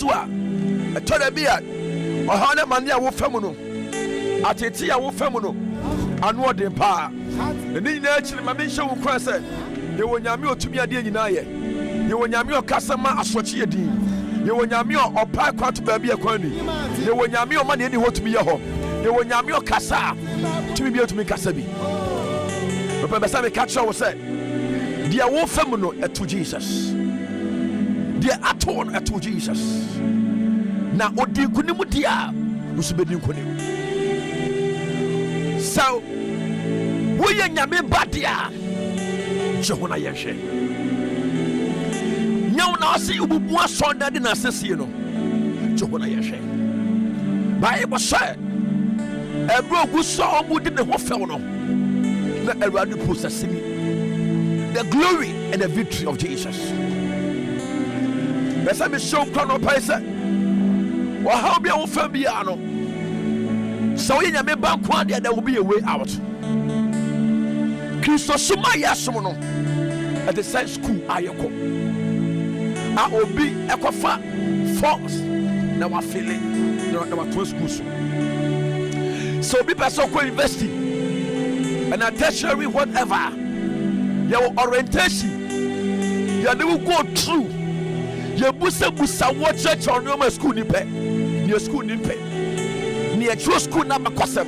a Torabia, or Hana Mania wo femono, Atetia wo femono, and what the power. And in actually, my mission will cross it. You will Yamio to be a dear Yinaye. You will Yamio Casama Aswachi Dean. You will Yamio or Park to be a Quani. You will Yamio money anywhere to be a home. You will Yamio Casa to be able to make Kasabi. But Bassami Catcher was said, Dear wo femono to Jesus. Dear Aton to Jesus. Now, what do you Kunimutia? Who's been Kunim? So, we are Yamin Badia. Johona Yashe. Now, now see you more son than an assassino. Johona Yashe. Bible said, a bro who saw who did the Wafelno. Let everybody possess me. The glory and the victory of Jesus. Let's have a show chrono paisa. Or how be our Fabiano? So in a bank one day there will be a way out. Christos Sumaya Somono at the same school Ayoko. I will be a cofa force. Now I feel it. Now I two schools. So be person investing and a tertiary whatever. Your orientation. You never go through. Your busa what church or normal school nipe. Your school nipe. Near your school number cosem.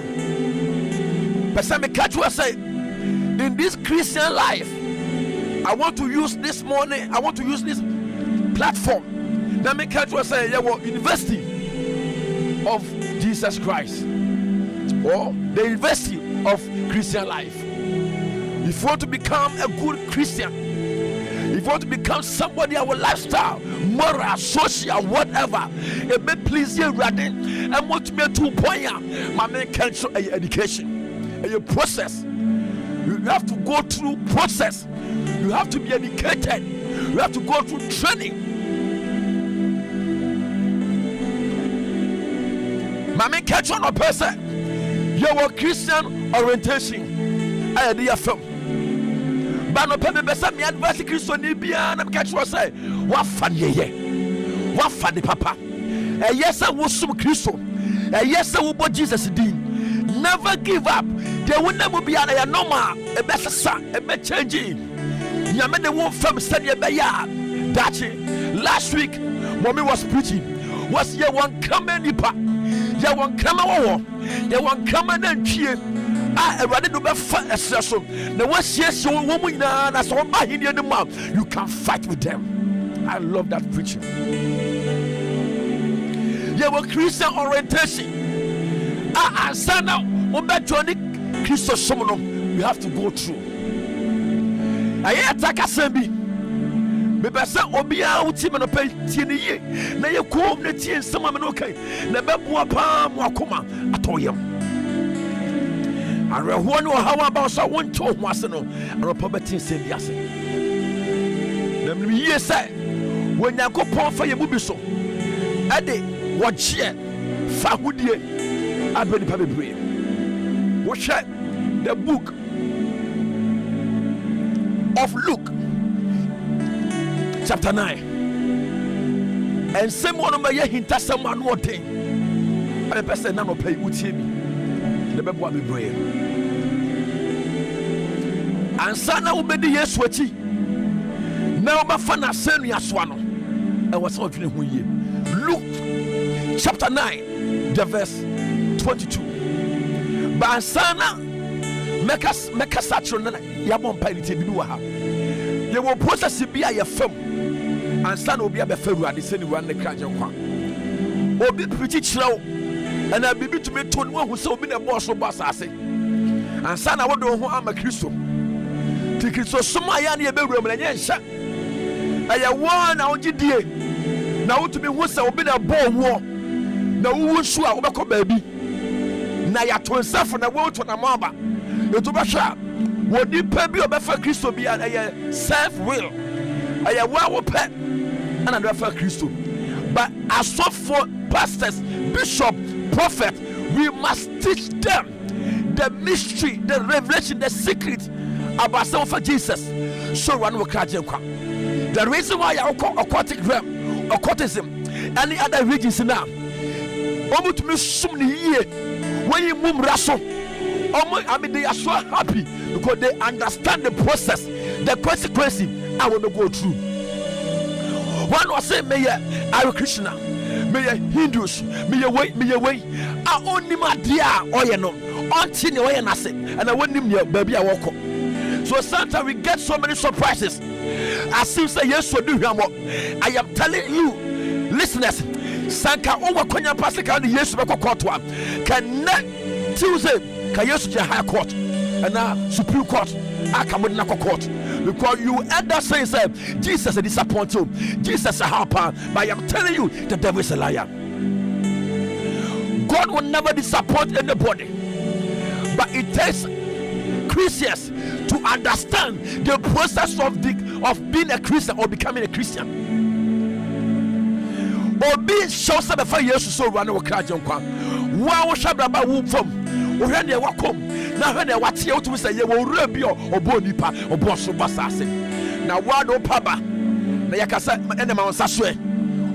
Person catch what say. In this Christian life, I want to use this money. I want to use this platform. Let me catch what say. Yeah, University of Jesus Christ, or the University of Christian life. If you want to become a good Christian, if you want to become somebody our lifestyle, moral, social, whatever, it may please you rather. And want to be 2 point. My man can't show education, a process. You have to go through process. You have to be educated. You have to go through training. My man catch on a person. Your Christian orientation. I did a film. But no pay me me advice Christian Ibia and catch what say. What fun ye? What fun the papa? Yes, I was some Christian. Yes, I will be Jesus Dean. Never give up. There will never be a normal, a better son, a better changing. Yamene won't from study a baya. Dachi. Last week, mommy was preaching. Was ye one coming nipa? Ye one coming over. Ye one coming and cheer. I rather do a fat assessment. The was yes, your woman, as one by in the mouth. You can fight with them. I love that preaching. Ye were Christian orientation. And son now, Johnny Christos Somono, we have to go through. I attack Asembi. Maybe say Obia Utim and Pay Tini. Now you come the tea and some okay. Never Palm Wakuma at Oyam. I want to know how about so one told Masano and a poverty said yes. The year said when you go pon for your bubiso. Ade, what cheer, Fahudie, I believe Pabby Brave. Watch the book of Luke, chapter 9. And someone of my hinta someone one thing. And the person now pay Utimi. The baby will be brave. And Sana will be the yes sweaty. Now my fan has sent me a swano. I was out in who ye. Luke chapter 9, the verse 22. But Sana make us satchel Yamon Pilot Biduha. You will process it be a film. And Sana will be a befer at the same one the Krajan. Or be pretty slow. And I be to me told one who saw me a boss of Bassassi. And son, I wonder who I'm a Christo. Take it so Somayani a bedroom and yes, I have one out your day. Now to be once I will be a ball war. Now who will show up a baby? Now you to yourself on a world to a mama. You to Basha. What did Pebby or Beffer Christo be a self will? I have one pet and I refer Christo. But as so for pastors, bishop, prophet, we must teach them the mystery, the revelation, the secret about some for Jesus. So one will catch them. The reason why I call aquatic realm, occultism, any other regions now. Omo to me sum ni ye when you mum raso. I mean they are so happy because they understand the process, the consequence I will go through. One was saying, may I Krishna, may Hindus, may way. I only my dear or you know, until you and I say, and I want him here, baby. I walk up. So sometimes we get so many surprises. I still say yes, so do him. I am telling you, listeners, Sanka over Konya Pasika, the yes, court one cannot Tuesday, can you to higher court and now Supreme Court. I come with Nako court because you end up saying, Jesus is disappointed, Jesus is a helper, but I am telling you, the devil is a liar. God will never disappoint anybody, but it takes Christians to understand the process of being a Christian or becoming a Christian. Or being shows up for years so run over Krajan. Wow, Shabba womb from when they walk home. Now, when they watch you to say, you will rub or bonipa or boss of Bassassin. Now, what no papa? Nayakasa and the Mount Saswe.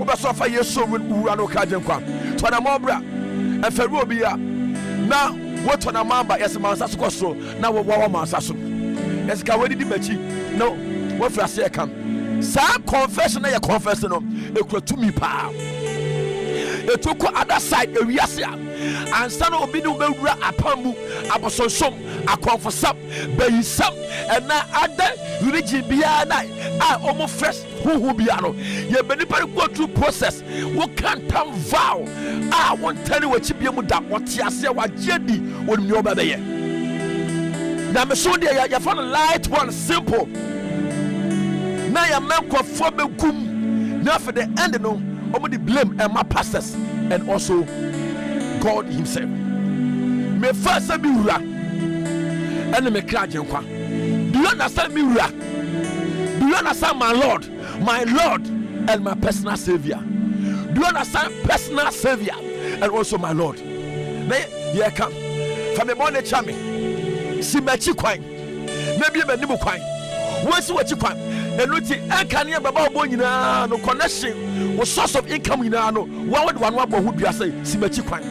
Over so for years so when Urano Krajan. Tonamobra and Ferrobia. Now, what on a mamba as a Mount Sasco? Now, what Mount Sasso? As Kawadi Dimechi. No, what for a second. Some confession, I confession of a to me power. It took other side a reasia and son of Binu a pambu, a bosom, a confessor, baby some, and now other religion beyond I almost fresh who be ano. You better go through process. What can't come vow? I won't tell you what you be able to what you say, what Jenny would know by the year. Now, I'm sure you found a light one simple. Now your man called for me kum. Now for the end, no, only blame and my pastors and also God Himself. Me first be ura, and me cry jenkwa. Do you understand me ura? Do you understand my Lord, and my personal Savior? Do you understand personal Savior and also my Lord? Here come from the morning chami. Si me chi kwan. Maybe me nimu kwan. Once what you kwan. Enuti enkania baba obo nyina no connection wo source of income nyina no one bo hu bia say simachi kwan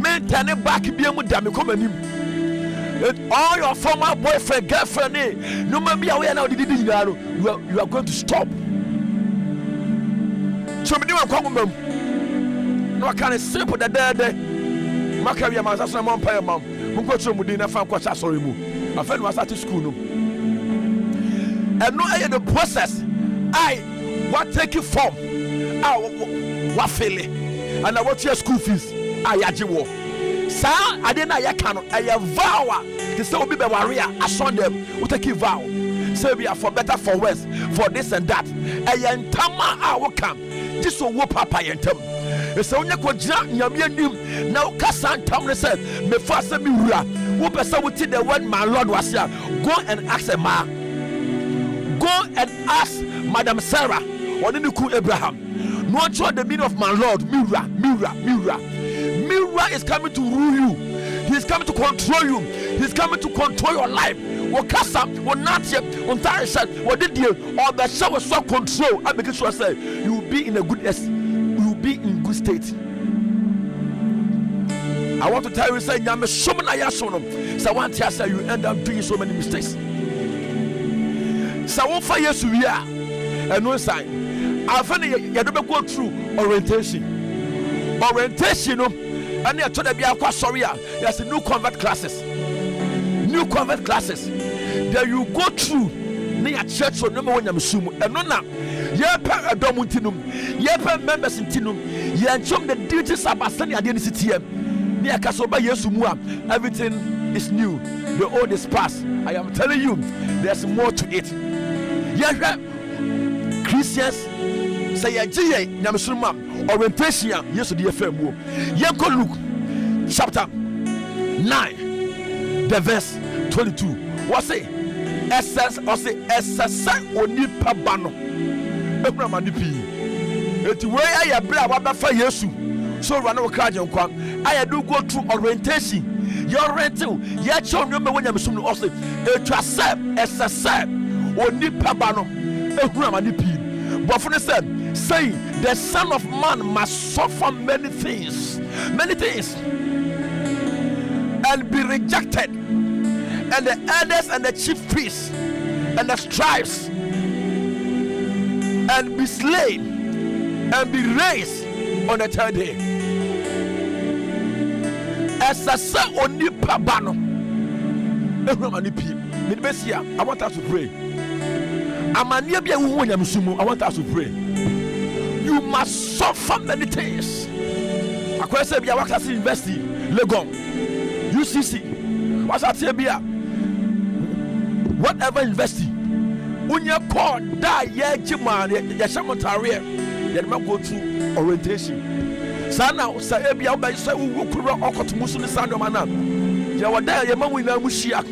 me tane back bia mu da me komanim all your former boyfriend girlfriend no man bia we now didi nyina no you are going to stop so me wa kwan mam no can simple the dead makaria mansaso na mon pa mam mu ko tro mu din na fa ko cha sorry mu afa no start school no. And no the process I what take you from what feeling and I what your school fees I yajiwo sir I didn't I can I vow to say obi be warrior I saw them who take you vow say we are for better for worse for this and that I entama I will come this will whoop papa yentem so onye ko jina nyame anim na ukasa ntam ne say me fast me wura wo pesa wo ti the word my Lord was here go and ask a man. Go and ask Madam Sarah or Niku Abraham. Not sure the meaning of my Lord. Mira is coming to rule you. He's coming to control you. He's coming to control your life. Wakasa, or not yet, on Tarishan, or did you, or the show was so control. I begin to say, you will be in a good you will be in good state. I want to tell you, say, I'm a shaman. I ask them. So I want to say, you end up doing so many mistakes. So what for years we are and no sign. I find you never go through orientation. And I told them you are sorry. There's a new convert classes. Then you go through near church or number one Yamsum and no now. Yepa a domuntinum, yepa members in Tinum, Yanchum the duties of Basani identity. Near Kasoba Yesumua, everything is new. The old is past. I am telling you, there's more to it. Christians say orientation yes to the FM. Yanko Luke chapter 9 the verse 22. What say? SS or say SS oni pabano. Ebra manipi. Eti we aye bra wa ba fa Yesu. So run o card yonkwa. I do go through orientation. Your rental, your children when you sum also to accept SS. Oni pabano ehuna manipi but for the same saying, the Son of Man must suffer many things, and be rejected, and the elders and the chief priests and the scribes, and be slain, and be raised on the third day. As I say, only Pabano. I want us to pray. I want us to pray. You must suffer many things. I can say, I want us to invest in Legon, UCC, whatever investing. When you call that, yeah, Jiman, the Shamatarian, then go to orientation. Sana, Sabia, by say, who could rock to Muslim Sandamana. You were there, your mom will know Mushiak.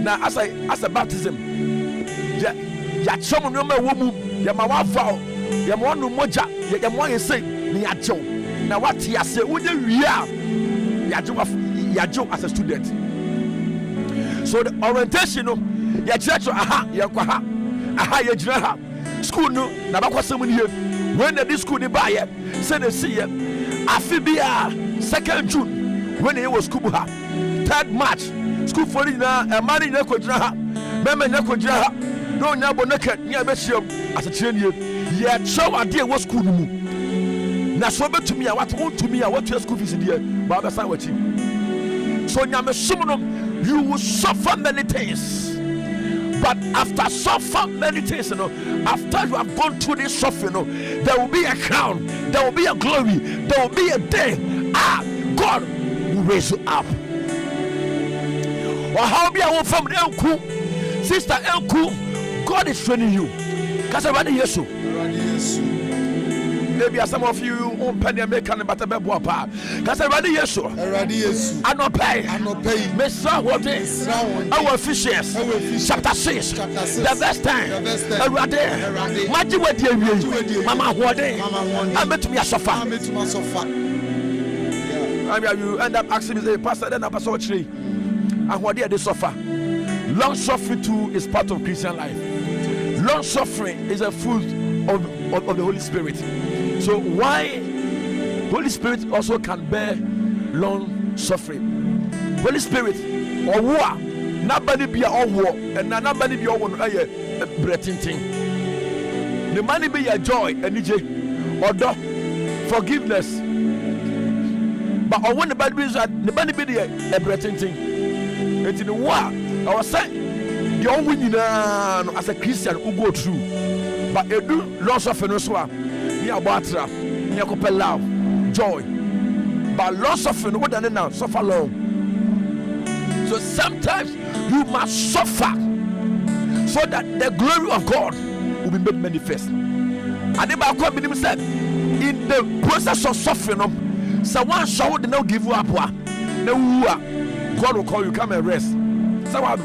Now, as a baptism, Yachom no woman, Yamawa vow, Yamano Moja, Yamwa say, Niajo. Now, what he has said, would you are Yajo as a student? So the orientation, your church, aha, Yajraha, school no, Nabakwa someone here. When the school they buy it, send a see it. Afibia, 2nd June, when it was Kubuha, 3rd March, school for a money Nakodraha, Mema Nakodraha, no Nabo Naked, near Beshop, as a train you. Yet, show idea what school move. Now, so to me, I want to me, I want your school fees in here, Baba Sawachi. So, you will suffer many things. But after suffer many things, after you have gone through this suffering, there will be a crown, there will be a glory, there will be a day. God will raise you up. Or how be our from Elku, Sister Elku, God is training you. Kasabani Yesu. Maybe some of you on penny make an better boapa. Kasabani Yesu. I not pay. Mesa what is our fishes. Chapter 6. The best time. Maji what you Mama what I met me a sofa. You end up asking me, Pastor, then I pass out tree. And what they suffer. Long suffering too is part of Christian life. Long suffering is a fruit of the Holy Spirit. So why Holy Spirit also can bear long suffering? Holy Spirit or war, nobody be a war, and nobody be a one breathing thing. The money be a joy and order forgiveness. But I want the bad reason the money be a breathing thing. It's in the war. I was saying the only winning as a Christian who go through, but you do loss of an near Batra, near Copper love, joy. But loss of an order now, suffer long. So sometimes you must suffer so that the glory of God will be made manifest. And the Bible said, in the process of suffering, someone shall not give you up. God will call you, come and rest. So I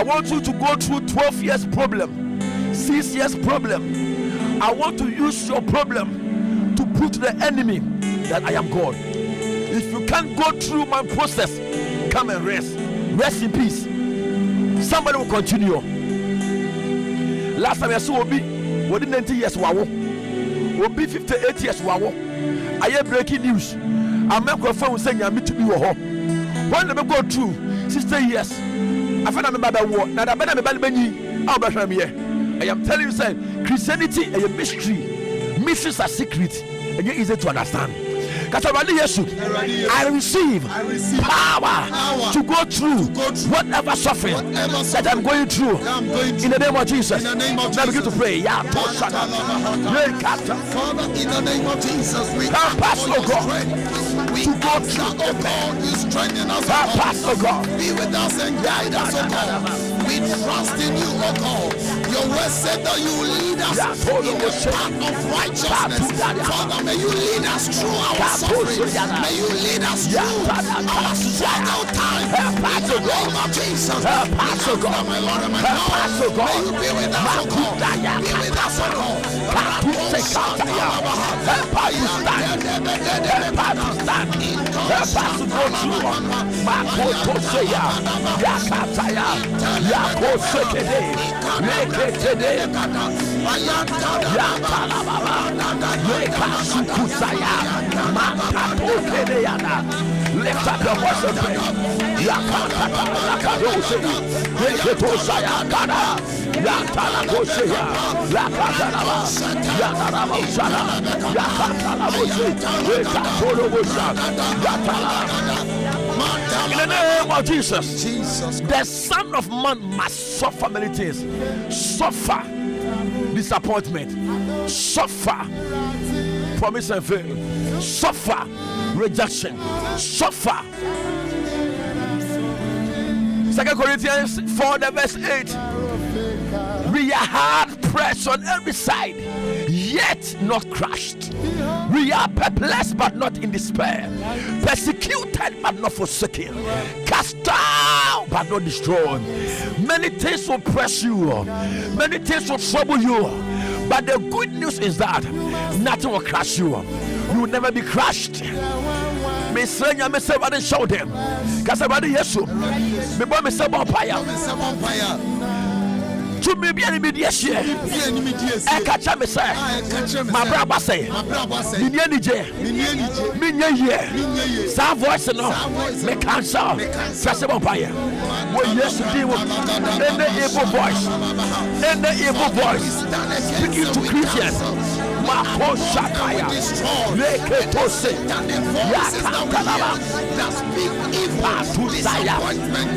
want you to go through 12 years problem, 6 years problem. I want to use your problem to prove to the enemy that I am God. If you can't go through my process, come and rest. Rest in peace. Somebody will continue. Last time I saw Obi, within 90 years, Obi 58 years, I hear breaking news. I'm not confirmed saying I'm to be a home. When they go through 60 years, I find out about war. Now, I am telling you, sir, Christianity is a mystery. Mysteries are secret, and yet easy to understand. I receive power to go through whatever suffering that I'm going through. In the name of Jesus. Now begin to pray. Father, in the name of Jesus, we help us, oh God, to go through. Help us, oh God. Be with us and guide us, oh God. We trust in you, oh God. Your word said that you will lead us in the path of righteousness. Father, may you lead us through our suffering. May you lead us through our struggle time. In the name of Jesus. Help us, oh God. My Lord and my God. May you be with us, oh God. Be with us, oh God. Help us to stand. Help us to stand. Help us to go through. Makotoseya. Yakataya. Yakosekede. Leketede. Lift up your voice and pray. In the name of Jesus, the Son of Man must suffer many things. Suffer disappointment, suffer promise and fail, suffer rejection, suffer. 2 Corinthians 4 verse 8. We are hard pressed on every side, yet not crushed. We are perplexed but not in despair, persecuted but not forsaken, cast down but not destroyed. Many things will press you, many things will trouble you, but the good news is that nothing will crush you. You will never be crushed. Me say what they show them. Cause everybody yesu. Me boy me say bonfire. To me be any media share. I catch me say. My brother say. Me nye some voice no. Me cancel. Say bonfire. When yesu deal with any evil voice speaking to Christians. Mako Shakaya, Leketose, Yakantalaba, Patusaya,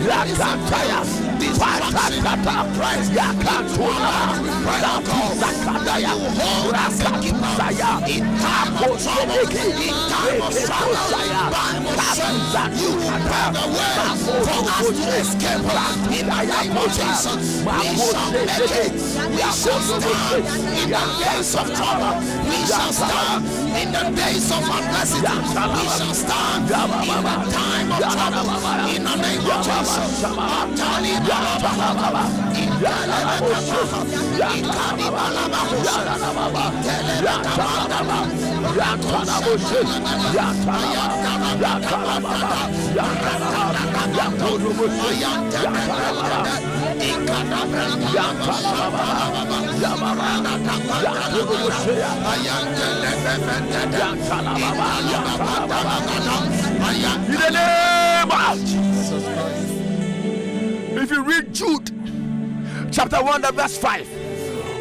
Yakataya, Patakata, Yakatuna, Zakataya, Rakatusaya, Mako Shedeki, Leketosaya, Kapuzakata, Mako Shedeki, Mako Shedeki, Yakataya, we shall stand in the days of adversity. We shall stand in the time of trouble. In the name of Jesus. In the name of Jesus. If you read Jude chapter 1 verse 5,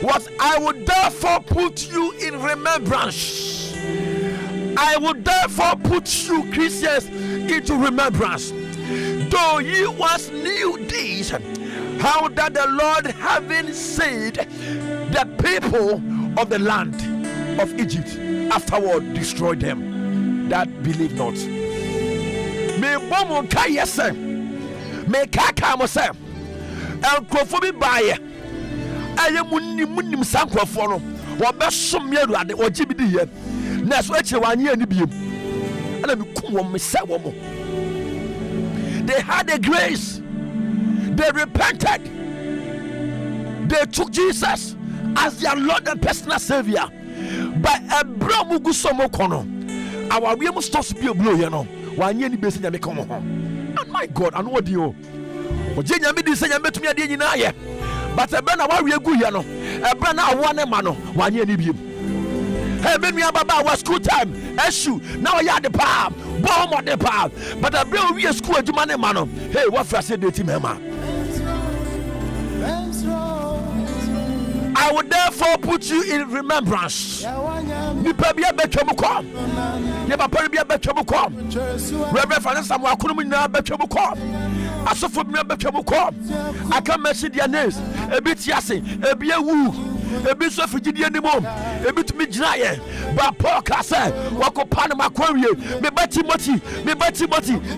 what I would therefore put you in remembrance. I would therefore put you, Christians, into remembrance. Though ye once knew this, how that the Lord, having saved the people of the land of Egypt, afterward destroyed them that believe not. Me bomo ka yese, me kaka mo se, enkrofo bi baye, aye munim sankrofo no, wo be som ye Awurade, wo gi bi di ye, na so akire wanye ani biem, ana me kum wo me se wo mo. They had a grace, they repented, they took Jesus as their Lord and personal Savior. But a bramugu somo kono, our we must stop to be a blow, you know. One year, be saying, come home. And my God, and what do you? Virginia be saying, I met me at the end. But a brand of we are good, you know. A brand of one man, 1 year. Hey, maybe about our school time, issue. Now I had the power, bomb on the power. But a brand we are school to money, man. Hey, what for I said to him, I will therefore put you in remembrance. Nipa bia betwam kom. Ye papa bia betwam kom. Reverend Father Samuel Akunum na betwam kom. Asofo bia betwam kom. I can mention their names. Ebi tiase, ebi ewu, ebi so figidi animum, ebi to me ginaye. Ba Paul ka say, wakopa na makwawie. Me ba Timothy,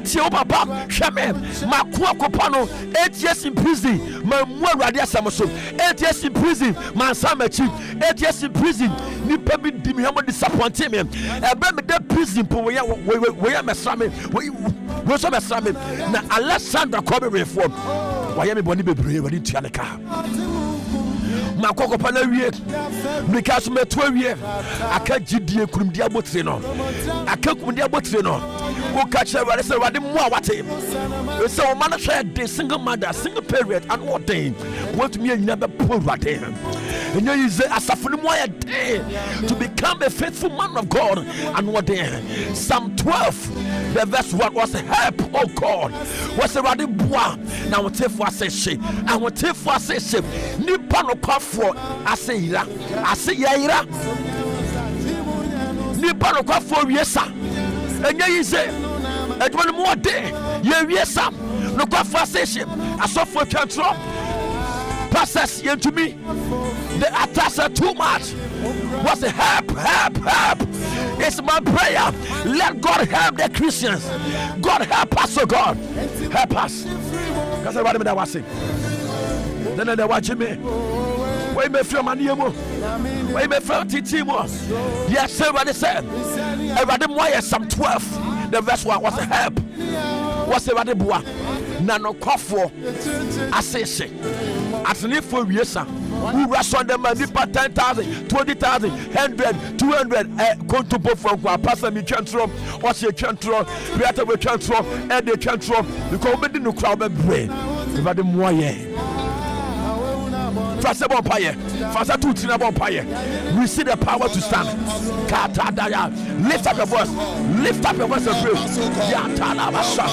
tie o papa, hweme. Makwa kopa no 8 years in prison. Mamu Awurade asam so. 8 years in prison. Man Samachi, 8 years in prison. Nipa bi di me disappointed me. Ebe me de prison po we mesame. We so mesame. Na Alexander come reform. Why me boni bebre we ntua ne ka. Makoko pa na wie. Because me to wie. Aka gidie kurumdi abotre no. Aka kurumdi abotre no. Wo ka che wale se wade mo awate. We say o man hwe de single mother, single parent and what thing. Want me nyina be poor wade. And you say, to become a faithful man of God. And what there? Psalm 12, the verse 1 was help, oh God. Was a radi bois. Now what if I say she? And what if I say she? Nipano Kafo, I say Ira. I say Yaira. Nipano Kafo, yes, sir. And you say, and one more day, yes, sir. No Kafo session. I saw for control. Passes into me. The attacks are too much. What's the help? It's my prayer. Let God help the Christians. God help us, oh God. Help us. Because everybody that was saying. Then they're watching me. Why may feel my name? Why may feel Titimo? Yes, everybody said. Everybody, why Psalm 12? The verse 1 was a help. What's the radi bois? Nano Kofo. I say. As if for years, who rush on them and 10,000, 20,000, 100, 200, go to both from Pastor me control, what's your control, creator will control, and the control, the comedy no crowd and brain. If I didn't want Fast vampire, fast to Tina vampire. We see the power to stand. Lift up your voice, lift up your voice and pray. Yatana Basha.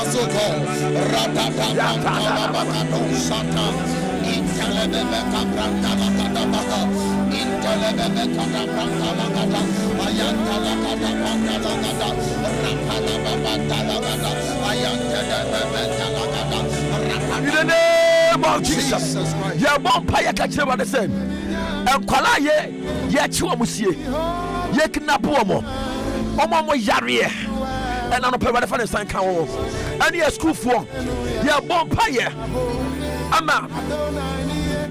In the name of Jesus, your vampire catch you the same. And Kala ye chiwamusie, ye knapomo, Omo Yarie, and I'm a fan of San Kao, and ye school for your vampire. Ama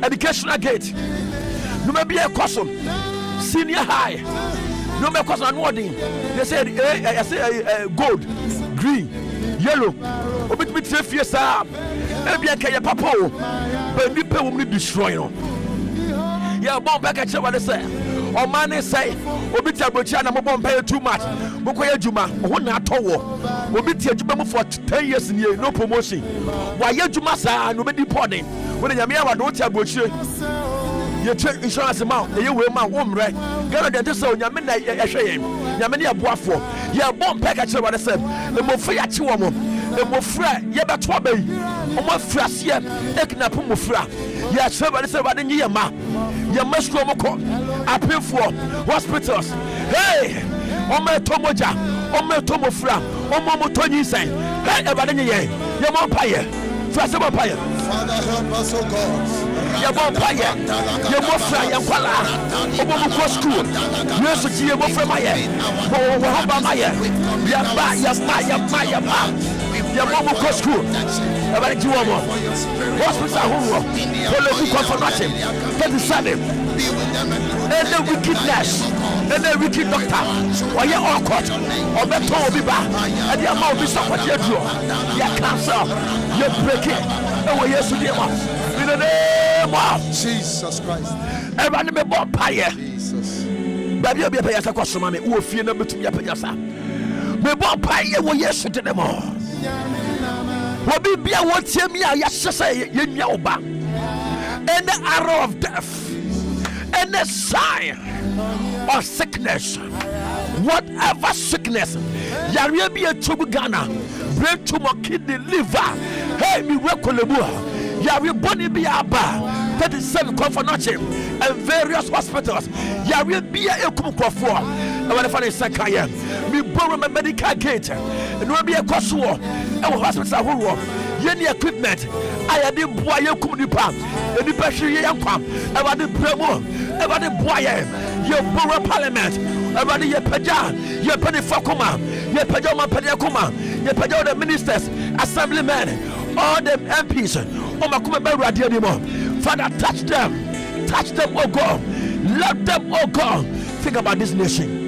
educational gate. No may be a custom. Senior high. No may cause an awarding. They said I say gold, green, yellow. Obit me 3 years up. Maybe I can papa. But you pay me destroy. Yeah, bomb back at what they say. Or man say, Obita Bochana won't pay too much. Bokoya Juma, one not tower. Obita Juma for 10 years in year, no promotion. Why Juma sa nobody pardon. When the Yamia don't have Boche, you check insurance amount, you will my home right. Get on the so Yamina Yashayam, Yamania Boafo. Yeah, bomb back at what I said. The Mofia Chiwamo, the Mofra, Yabatwabe, Omofrasia, Eknapumofra. Yeah, somebody said, what in Yama, Yamascomoko, I pay for hospitals. Hey, Ome Tomoja, Ome Tomofra, Omo Tony say, hey, everybody, Yamapire, Frasabapire. Father, help us, oh God. Yamapire, Yamofra, Yampala, Omo School, yes, Yamoframaye, oh, Wahambamaye, Yama. Yamomo School, about Juamo, Hospital Home, Political Confirmation, 37, and the wickedness, and the wicked doctor, or your awkward, or better Biba, and the amount of what you do, your cancer, your breaking, and what you do, in the name of Jesus Christ. Everybody be born fire. Jesus. Baby, you'll be a payas across from me, who fear number to your payasa. Be born fire, what you should do them all. What be a what me? I say, Yoba, and the arrow of death, and the sign of sickness, whatever sickness, Yaria be a Chubugana, break to my kidney, liver, hey, me Rekolebua, Yari Bonnie be a bar, 37 Confirmation, and various hospitals, Yari be a Kumukwa. I want to find a second. We borrow my medical gate, and we'll be a cost war, and hospital war. Yenny equipment. I had the boy you come and the pressure you come. I want the bremo, I want the boy, your borough parliament, I want your paja, your penny fakuma, your pajama padiakuma, your pajama ministers, assemblymen, all them MPs, oh my come back anymore. Father, touch them, oh God, let them, oh God. Think about this nation.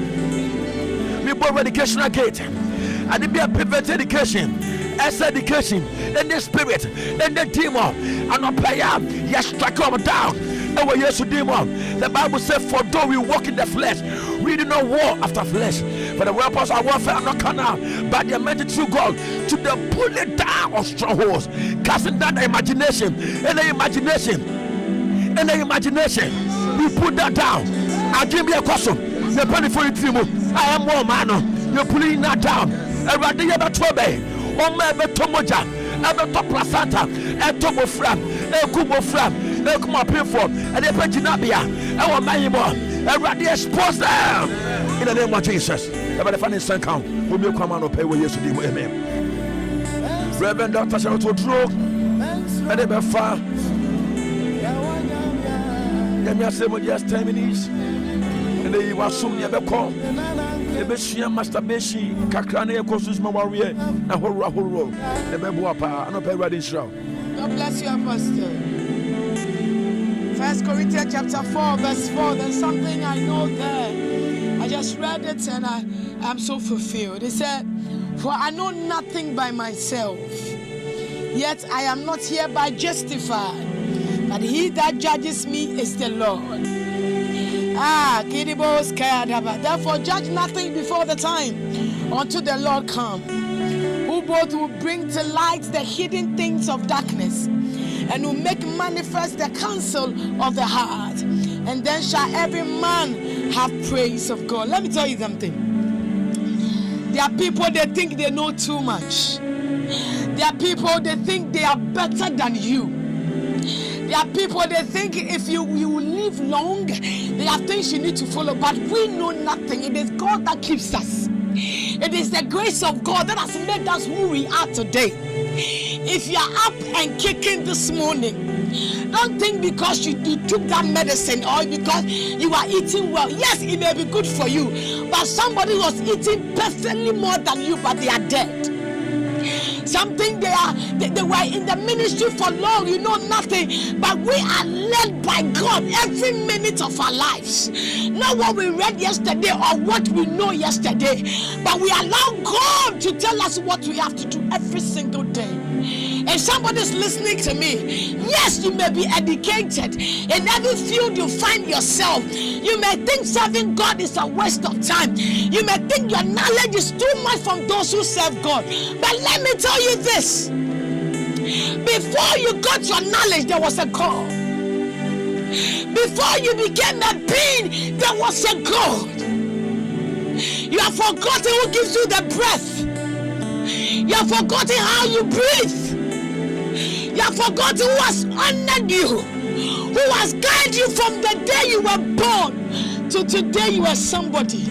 We borrow educational gate, and it be a private education. As education, and the spirit, and the demon, and not prayer, yes, strike them down. And we yes to demon. The Bible says, for though we walk in the flesh, we do not war after flesh. For the weapons of warfare are not carnal, but they are meant through God to the pulling down of strongholds, casting down the imagination, and the imagination, and the imagination. We put that down. I give me a question. The penny for it. I am more man. You're pulling that down. Everybody ever trouble. Oh my betomoja. Ever top placenta. A tomo fram. A kubo fram. A kuma pinform. And a pentinabia. I want my more. Everybody expose them. In the name of Jesus. Everybody find his son count. Who will come on and pay with yesterday. Amen. Reverend Dr. Sharoto Drew. And they be far. Let me say just 10 minutes. And they were soon never call. The Beshian masturbation, Kakrane, Kosusma warrior, and Horror, the Bebuapa, and a paradise shroud. God bless you, Apostle. 1 Corinthians chapter 4, verse 4. There's something I know there. I just read it and I'm so fulfilled. It said, "For I know nothing by myself, yet I am not hereby justified. But he that judges me is the Lord." Therefore judge nothing before the time until the Lord come, who both will bring to light the hidden things of darkness, and will make manifest the counsel of the heart. And then shall every man have praise of God. Let me tell you something. There are people, they think they know too much. There are people, they think they are better than you. There are people, they think if you live long, there are things you need to follow. But we know nothing. It is God that keeps us. It is the grace of God that has made us who we are today. If you are up and kicking this morning, don't think because you took that medicine or because you are eating well. Yes, it may be good for you, but somebody was eating perfectly more than you, but they are dead. Something they were in the ministry for long, you know nothing, but we are led by God every minute of our lives. Not what we read yesterday or what we know yesterday, but we allow God to tell us what we have to do every single day. And somebody's listening to me. Yes, you may be educated in every field you find yourself. You may think serving God is a waste of time. You may think your knowledge is too much from those who serve God. But let me tell you this. Before you got your knowledge, there was a God. Before you became a being, there was a God. You have forgotten who gives you the breath. You have forgotten how you breathe. You have forgotten who has honored you, who has guided you from the day you were born to today you are somebody.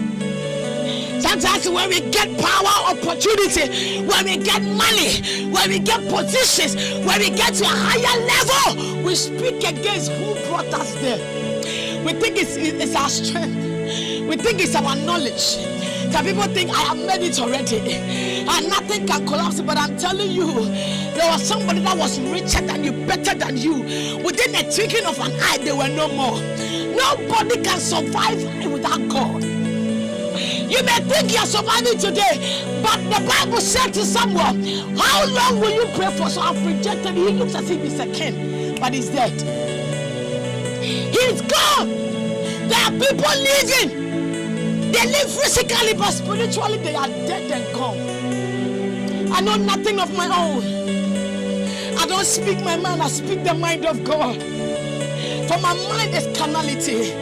Sometimes when we get power, opportunity, when we get money, when we get positions, when we get to a higher level, we speak against who brought us there. We think it's our strength. We think it's our knowledge. Some people think I have made it already and nothing can collapse, but I'm telling you, there was somebody that was richer than you, better than you. Within a twinkling of an eye, they were no more. Nobody can survive without God. You may think you're surviving today, but the Bible said to someone, how long will you pray for? So I've rejected. He looks as if he's a king, but he's dead. He's gone. There are people living. They live physically, but spiritually they are dead and gone. I know nothing of my own. I don't speak my mind, I speak the mind of God. For my mind is carnality,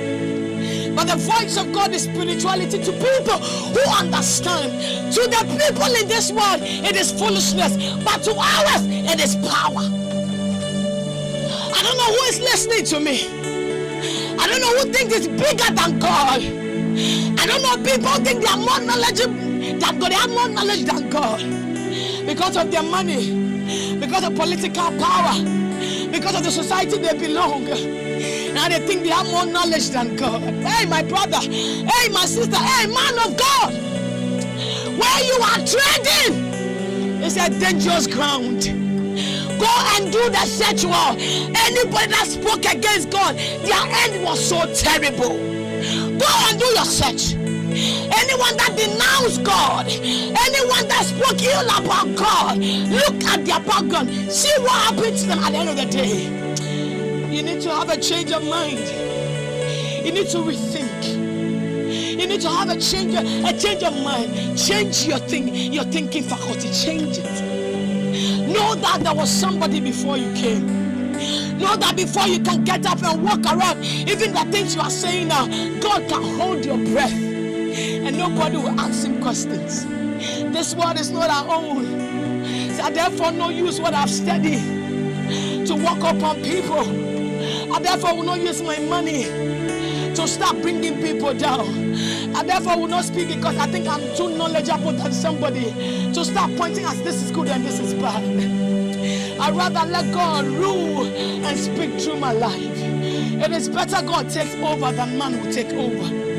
but the voice of God is spirituality to people who understand. To the people in this world, it is foolishness, but to ours, it is power. I don't know who is listening to me. I don't know who thinks it's bigger than God. I don't know, people think they are more knowledgeable than God. They have more knowledge than God because of their money, because of political power, because of the society they belong. Now they think they have more knowledge than God. Hey, my brother. Hey, my sister. Hey, man of God. Where you are treading is a dangerous ground. Go and do the search war. Anybody that spoke against God, their end was so terrible. Go and do your search. Anyone that denounced God, anyone that spoke ill about God, look at their background. See what happened to them at the end of the day. You need to have a change of mind. You need to rethink. You need to have a change of mind. Change your thinking faculty. Change it. Know that there was somebody before you came. Know that before you can get up and walk around, even the things you are saying now, God can hold your breath and nobody will ask him questions. This world is not our own. So therefore no use what I've studied to walk upon people. I therefore will not use my money to start bringing people down. I therefore will not speak because I think I'm too knowledgeable than somebody to start pointing as this is good and this is bad. I'd rather let God rule and speak through my life. It is better God takes over than man will take over.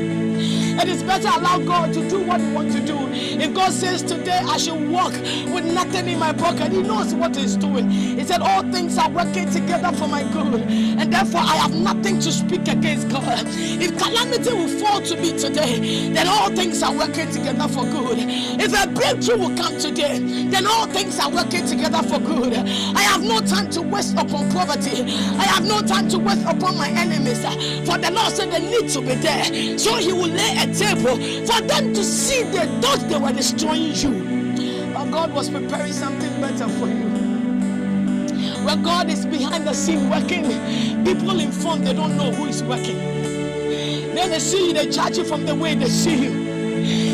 It is better allow God to do what he wants to do. If God says today I should walk with nothing in my pocket, he knows what he's doing. He said all things are working together for my good, and therefore I have nothing to speak against God. If calamity will fall to me today, then all things are working together for good. If a breakthrough will come today, then all things are working together for good. I have no time to waste upon poverty. I have no time to waste upon my enemies. For the Lord said they need to be there, so he will lay a table for them to see. They thought they were destroying you, but God was preparing something better for you. Where God is behind the scene working, people in front, they don't know who is working. Then they see you, they judge you from the way they see you.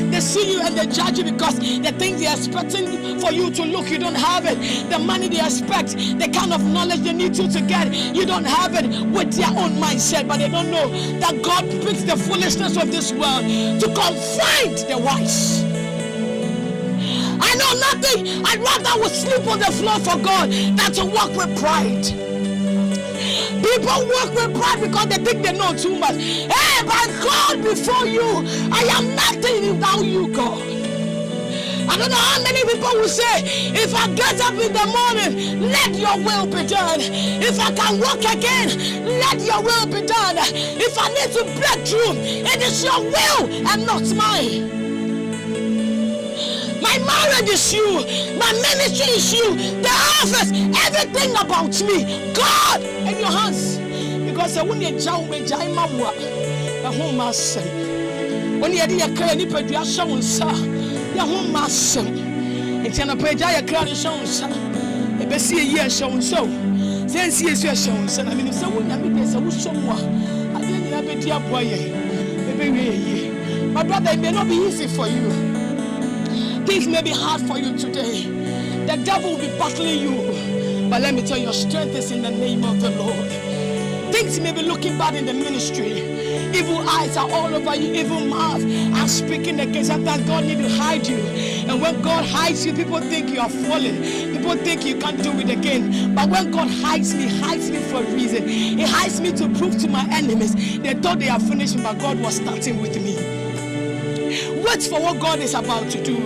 They see you and they judge you because the things they're expecting for you to look, you don't have it. The money they expect, the kind of knowledge they need you to get, you don't have it with their own mindset. But they don't know that God picks the foolishness of this world to confound the wise. I know nothing. I'd rather would sleep on the floor for God than to walk with pride. People walk with pride because they think they know too much. Hey, but God before you, I am nothing without you, God. I don't know how many people will say, if I get up in the morning, let your will be done. If I can walk again, let your will be done. If I need to break through, it is your will and not mine. My marriage is you. My ministry is you. The office, everything about me, God, in your hands. Because when you jump with Jaima, the home master. When you are carrying it, you are showing, sir. The home master. It's an appeja, crowd shown, sir. A Bessie year shown so. Since years you are shown, sir. I mean, if someone is a someone, I didn't have a dear boy. My brother, it may not be easy for you. Things may be hard for you today. The devil will be battling you. But let me tell you, your strength is in the name of the Lord. Things may be looking bad in the ministry. Evil eyes are all over you. Evil mouth are speaking against. Sometimes God need to hide you. And when God hides you, people think you are falling. People think you can't do it again. But when God hides me for a reason. He hides me to prove to my enemies. They thought they are finished, but God was starting with me. Wait for what God is about to do.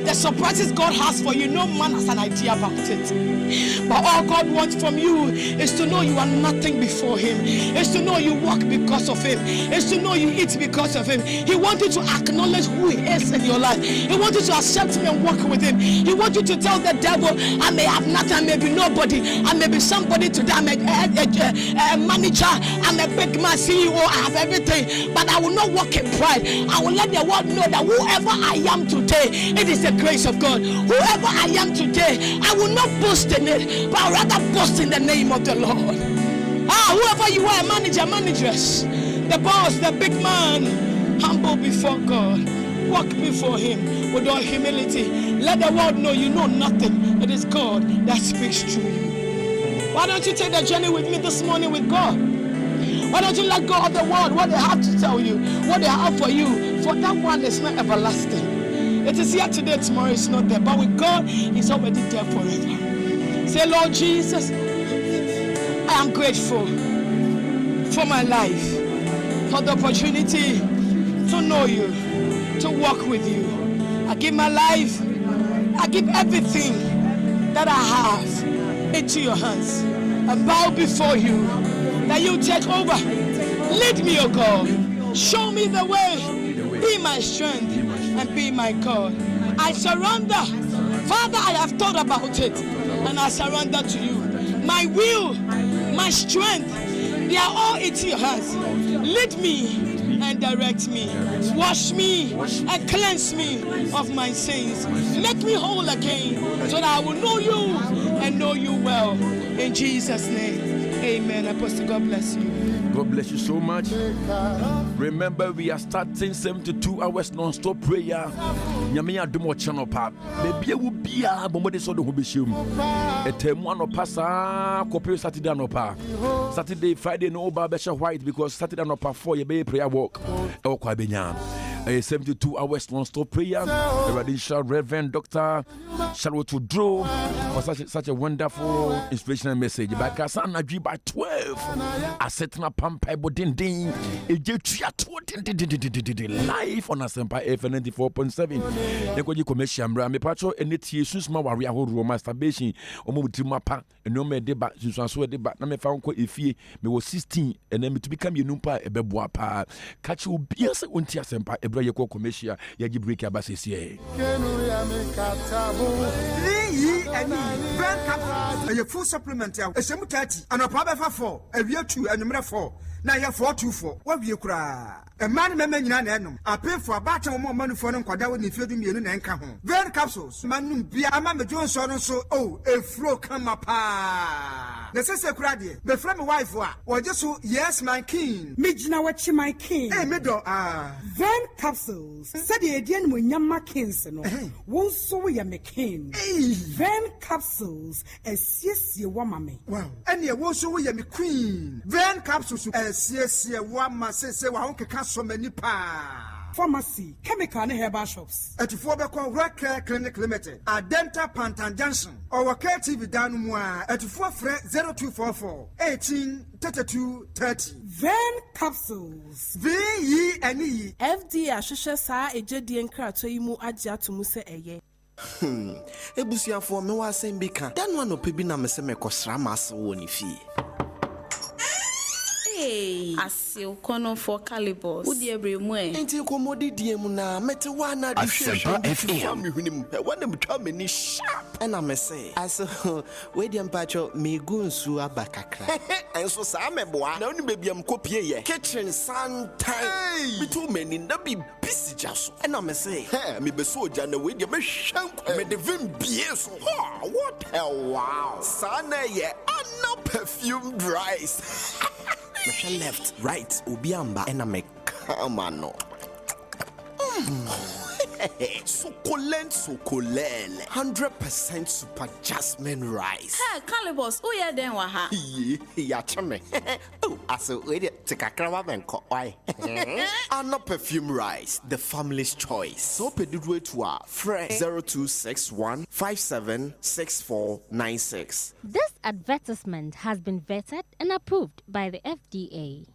The surprises God has for you, no man has an idea about it. But all God wants from you is to know you are nothing before him. Is to know you walk because of him. Is to know you eat because of him. He wants you to acknowledge who he is in your life. He wants you to accept him and walk with him. He wants you to tell the devil, I may have nothing, I may be nobody, I may be somebody today, I'm a manager, I'm a big man, CEO, I have everything, but I will not walk in pride. I will let the world know that whoever I am today, it is the grace of God. Whoever I am today, I will not boast in it, but I'll rather boast in the name of the Lord. Whoever you are, manager, manageress, the boss, the big man, humble before God, walk before him with all humility. Let the world know you know nothing. It is God that speaks through you. Why don't you take the journey with me this morning with God? Why don't you let go of the world, what they have to tell you, what they have for you? For that one is not everlasting. It is here today, tomorrow it's not there. But with God, it's already there forever. Say, Lord Jesus, I am grateful for my life, for the opportunity to know you, to walk with you. I give my life, I give everything that I have into your hands. I bow before you, that you take over. Lead me, O God. Show me the way. Be my strength and be my God. I surrender. Father, I have thought about it and I surrender to you. My will, my strength, they are all into your hands. Lead me and direct me. Wash me and cleanse me of my sins. Make me whole again so that I will know you and know you well. In Jesus' name. Amen. Apostle, God bless you. God bless you so much. Remember, we are starting 72 hours non-stop prayer. Nyamia do more channel pap. Baby will be a bomb so the hubishum. A term one of passa, copy Saturday no pa. Saturday, Friday, no barbershop white because Saturday no pa for your baby prayer walk. Oh, Quabinyam. 72 hours non-stop prayer. The Reverend Dr. Charlotte Drew for such a wonderful inspirational message. By Kasana G by 12. I set na pampa bodinding. Live on Asempa Fm 94.7. Nekwaji commercial mbra me pacho eneti susma wari ahoro masturbation omutimapa eno me deba sunsanso deba na me fa nko efie me wo 16 ena me to become yenumpa ebeboa pa catch obi ase onti Asempa ebra yeko commercial yaji break abasesie a full supplement ya esemu 30 anopa befa 4 awia 2 anumre 4 na ya 424 wa wie kura e man mema nyina na enum apin for abacha mo manufo no nkwada wo ni fiedu mienu na enka ho vein capsules manum bia ama me jonso no so oh e flow kama pa na sese kura de be frame wife wa wo je so yes my king me gina wachi my king eh me do vein capsules said the edian mo nyama kings no won so ya me king vein capsules esiesie wa mame wow ene wo so ya me queen vein capsules esiesie wa ma sese wa hon keka so mani pa pharmacy, chemical and herbal shops. At 4 Red Care Clinic Limited, at Dental Pantan Junction, or KTV Danumwa at 4 0244 18 32 30. Vein capsules. VENE. FD Ashusha Sa Ejedi Enkrato Imu Adia to Muse Eye. Ebusia for me was saying bika. Then one of Pibina Meseme Kosramas woni fi. Hey, Asil Kono for Calibos. Would you bring me? Ain't you commodity diemuna? Metewana Asempa FM. When them come in sharp. And I may say, as wait the pacho me gunsu abakakra. And so Sam boy, now baby am copy kitchen sun time. Be too many that be busy just. And I may say, hey, me be so jana with your shank. Me the vim BS. What hell wow. Sana ye no perfumed rice. Left, right, Ubiamba, and I make Kamano. Succulent, 100% super jasmine rice. Hey, Calibos, who ya then waha? Yeah, chame. Oh, I said, wait, take a crab and why? And not perfume rice, the family's choice. So, pedidwe to our friend 0261 576496. This advertisement has been vetted and approved by the FDA.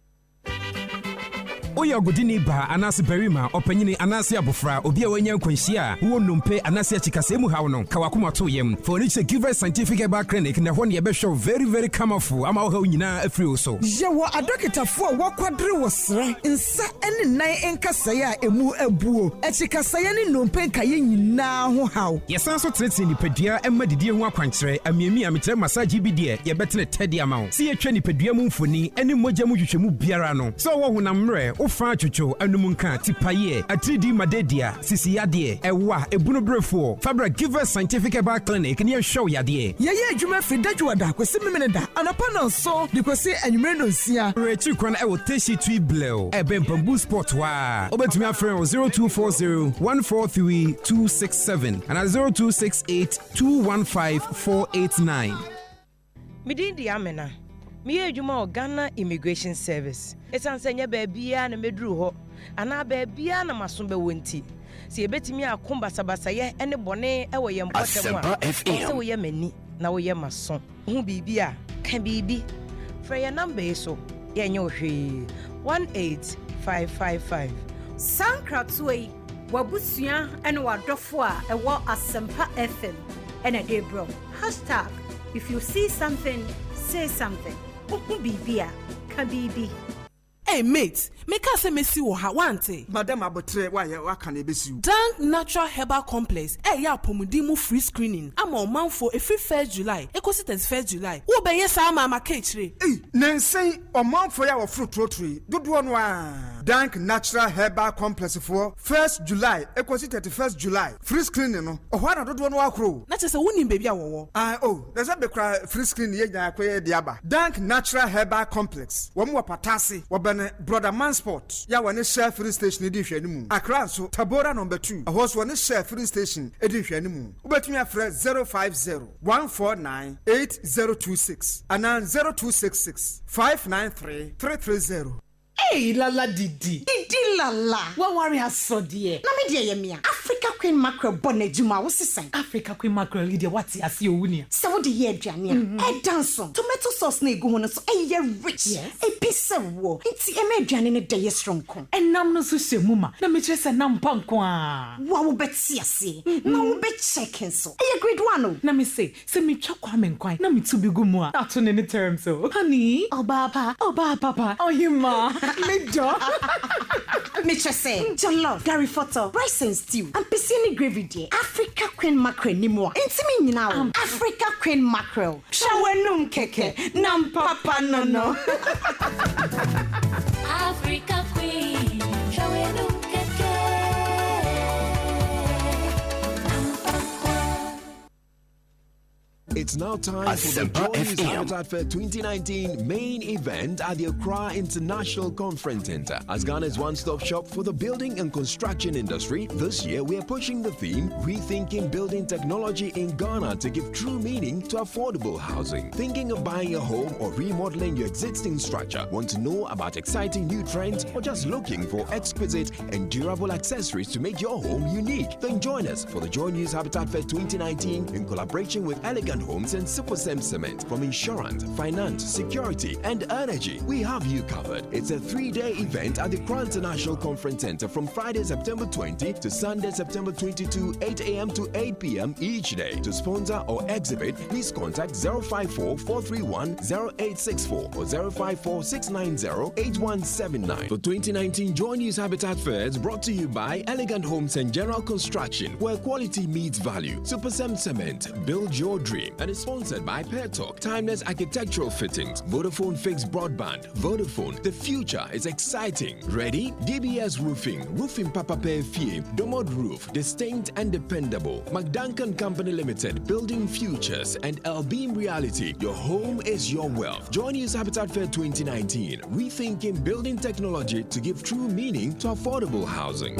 Oya godini ba anase berima opanyini anase abofra obi a wanya kwanhia wo nompe anase achikasemu hawo no kawakoma to yem for reach Giver Scientific Herbal Clinic na ho ne be show very colorful ama wo ha nyina afiri so je wo adokitafo a wakwadre wo sre nsa ene nan enkasaya a emu abuo achikasaya ne nompe nkaye nyina ho hawo yesan so trete nipadua emma didie ho akwankyere amiami amekyere massage bi de ye betene tedi ama wo si yetwa nipadua mu mfoni ene mogya mu hwehwemu biara no so wo honam mre Ofa chucho anumunka tipaye atridi madedia sisi yade ewa ebunu brefo Fabra Giver Scientific Herbal Clinic ni show yade ye adwuma fi dadwada kwesi memene da anapa na so dikosi anwumre no nsia rechi kwan e wo teshi twi bleu ebe bamboo sport wa obetumi afre 0240 143 267 and 0268 215 489 Midindi amena me adwuma Ghana Immigration Service esansenya baabia na meduru ho ana baabia na maso be wonti se ebetimi akomba sabasa ye ene bone e wo ye mpotem a se wo ye mani na wo ye maso hu bibia kan bibi fra ye number so ye nye ohwe 18555 Sankratoi wabusua ene wadofo a e wo Asempa FM ene de bro #if you see something say something Bibia, Kabibi. Hey mate, make us a messy or hawante. Madam Abotre, why can I be you? Dank Natural Herbal Complex. Hey ya pomudimu free screening. I'm on man for a free 1st July. Ecosit 1st July. Who be yes mama catri? Hey, Nancy or man for your fruit rotary. Good one. Dank Natural Herbal Complex for 1st July. Ecosit 1st July. Free screening. Or what I don't want to crow. Not just a winning baby. There's a big free screen ye diaba. Dank Natural Herbal Complex. One more patasi. Wabane brother man sport. Ya wane share free station edition mu. Accra so Tabora number 2. A horse one share free station edition mu. Ubetumi afre 050-149-8026 and 0266-593-330. Hey, Lala Didi Lala. What worry has so dear? Na me dear yemia. Africa Queen Mackerel bonnet juma was saying. Africa Queen Mackerel Lydia what's ya see you? So the year Jania. A danson. Tomato sauce ne go on so a rich. Yes. A piece of war. It's a median in a day strong con. And nam no so mumma. Na me just a nam pankwa. Wow bet see. No bet checking so. A great one. Na me say me chokwam kwai. Na me to be gumwa. Not on any terms so. Honey. Oh papa. Oh you ma. Me job. Mitcha say, jollof, Gary photo, rice and stew, and piscine gravy dear. Africa Queen Mackerel ni more. Intimate now. Africa Queen Mackerel. Shawenum keke, nam papa no. Africa Queen, shawenum keke. It's now time for the Joyous Habitat Fair 2019 main event at the Accra International Conference Center. As Ghana's one-stop shop for the building and construction industry, this year we are pushing the theme, Rethinking Building Technology in Ghana to give true meaning to affordable housing. Thinking of buying a home or remodeling your existing structure? Want to know about exciting new trends or just looking for exquisite and durable accessories to make your home unique? Then join us for the Joy News Habitat Fair 2019 in collaboration with Elegant Homes and Asempa Cement. From insurance, finance, security, and energy, we have you covered. It's a 3-day event at the Accra International Conference Center from Friday, September 20 to Sunday, September 22, 8 a.m. to 8 p.m. each day. To sponsor or exhibit, please contact 054-431-0864 or 054-690-8179. For 2019 Joy News Habitat Fair is brought to you by Elegant Homes and General Construction, where quality meets value. Super Cement, build your dream. And is sponsored by Pair Talk, Timeless Architectural Fittings, Vodafone Fixed Broadband. Vodafone, the future is exciting. Ready? DBS Roofing, Roofing Papa Pair Fee, Domod Roof, Distinct and Dependable. McDuncan Company Limited, Building Futures, and Elbeam Reality. Your home is your wealth. Join us Habitat Fair 2019, rethinking building technology to give true meaning to affordable housing.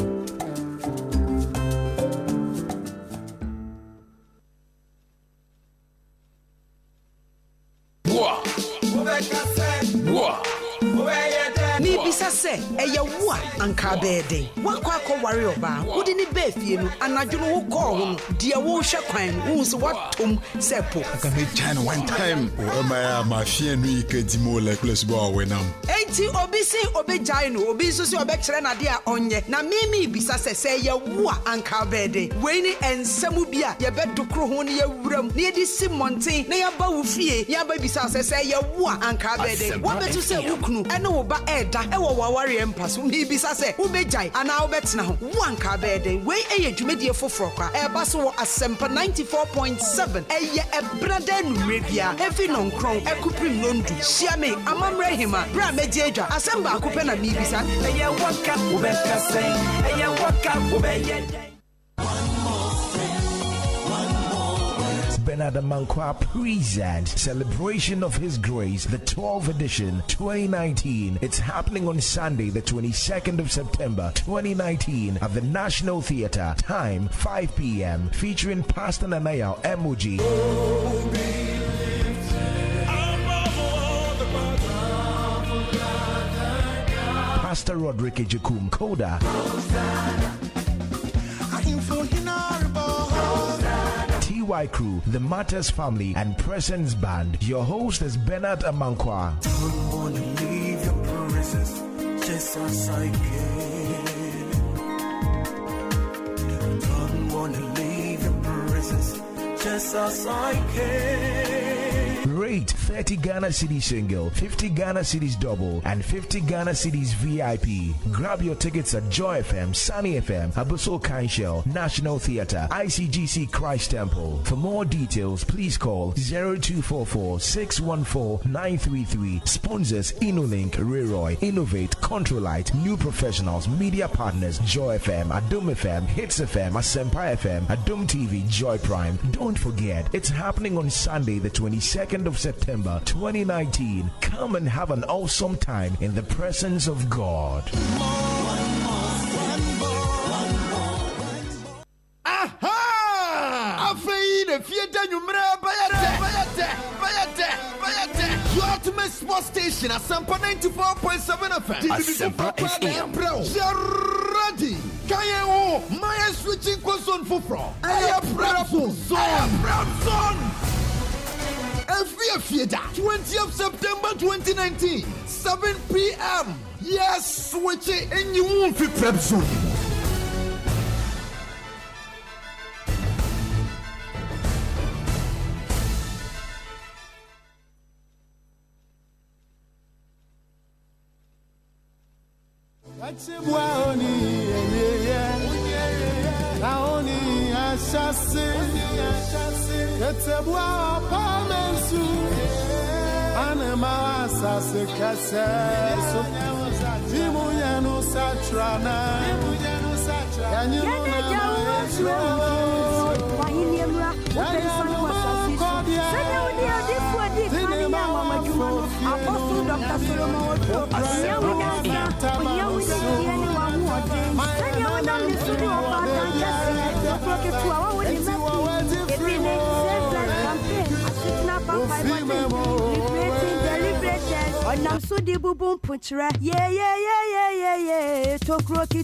Ni bisa se eye wo anka bede wakwa akọ ware oba wodi ni be fie no anadwo no wo kọ ho de wo hwe kwan wo so watom se po aka me China one time o ma fie no ikadimo like place bo wenam enti obi si obi jai no obi so si obi kire na de a onye na mimi bisa se eye wo anka bede we ni ensemu bi a ye bedokro ho ne ye wuram ne ye di simonten ne ye ba wo fie ye ba bisa se eye wo anka bede wo betu se wukunu ene wo ba da ewo waware empaso mi bisa se wo bejai ana wo betena ho wanka beden we eye dwumedie foforo kwa eba so wo Asempa 94.7 eye ebrada numre bia heavy non kron ekuprim nondu shiame amamre hima bra meje adwa Asemba akupe na mi bisa eye waka wo bekase eye waka wo beye Bernard Amankwa present Celebration of His Grace, the 12th edition 2019. It's happening on Sunday, the 22nd of September 2019 at the National Theatre. Time 5 p.m. Featuring Pastor Nanaya Emoji, Pastor Roderick Ejekum Koda, TY Crew, the Matters Family, and Presence Band. Your host is Bernard Amankwa. Don't wanna leave your presence, just as I can. Don't wanna leave your presence, just as I can. Rate 30 Ghana Cedis single, 50 Ghana Cedis double, and 50 Ghana Cedis VIP. Grab your tickets at Joy FM, Sunny FM, Abuso Kaishel, National Theatre, ICGC Christ Temple. For more details, please call 0244 614 933. Sponsors InnoLink, Reroy, Innovate, Controlite, New Professionals, Media Partners, Joy FM, Adum FM, Hits FM, Asempa FM, Adum TV, Joy Prime. Don't forget, it's happening on Sunday, the 22nd of September 2019. Come and have an awesome time in the presence of God. Aha! Afei the fiesta numera bayate. Your ultimate sports station, Asempa 94.7 FM. Asempa FM. Ready? Kayo, my switching question for I am proud zone. Every fiesta, 20th September 2019, 7 p.m. Yes, switch it and you won't be prep zone.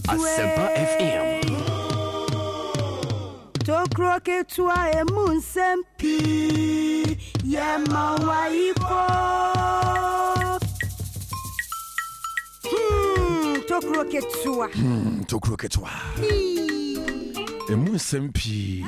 Asempa FM. TOKUROKETEWAMUNSEM TOKUROKETEWA. Emunsem pi.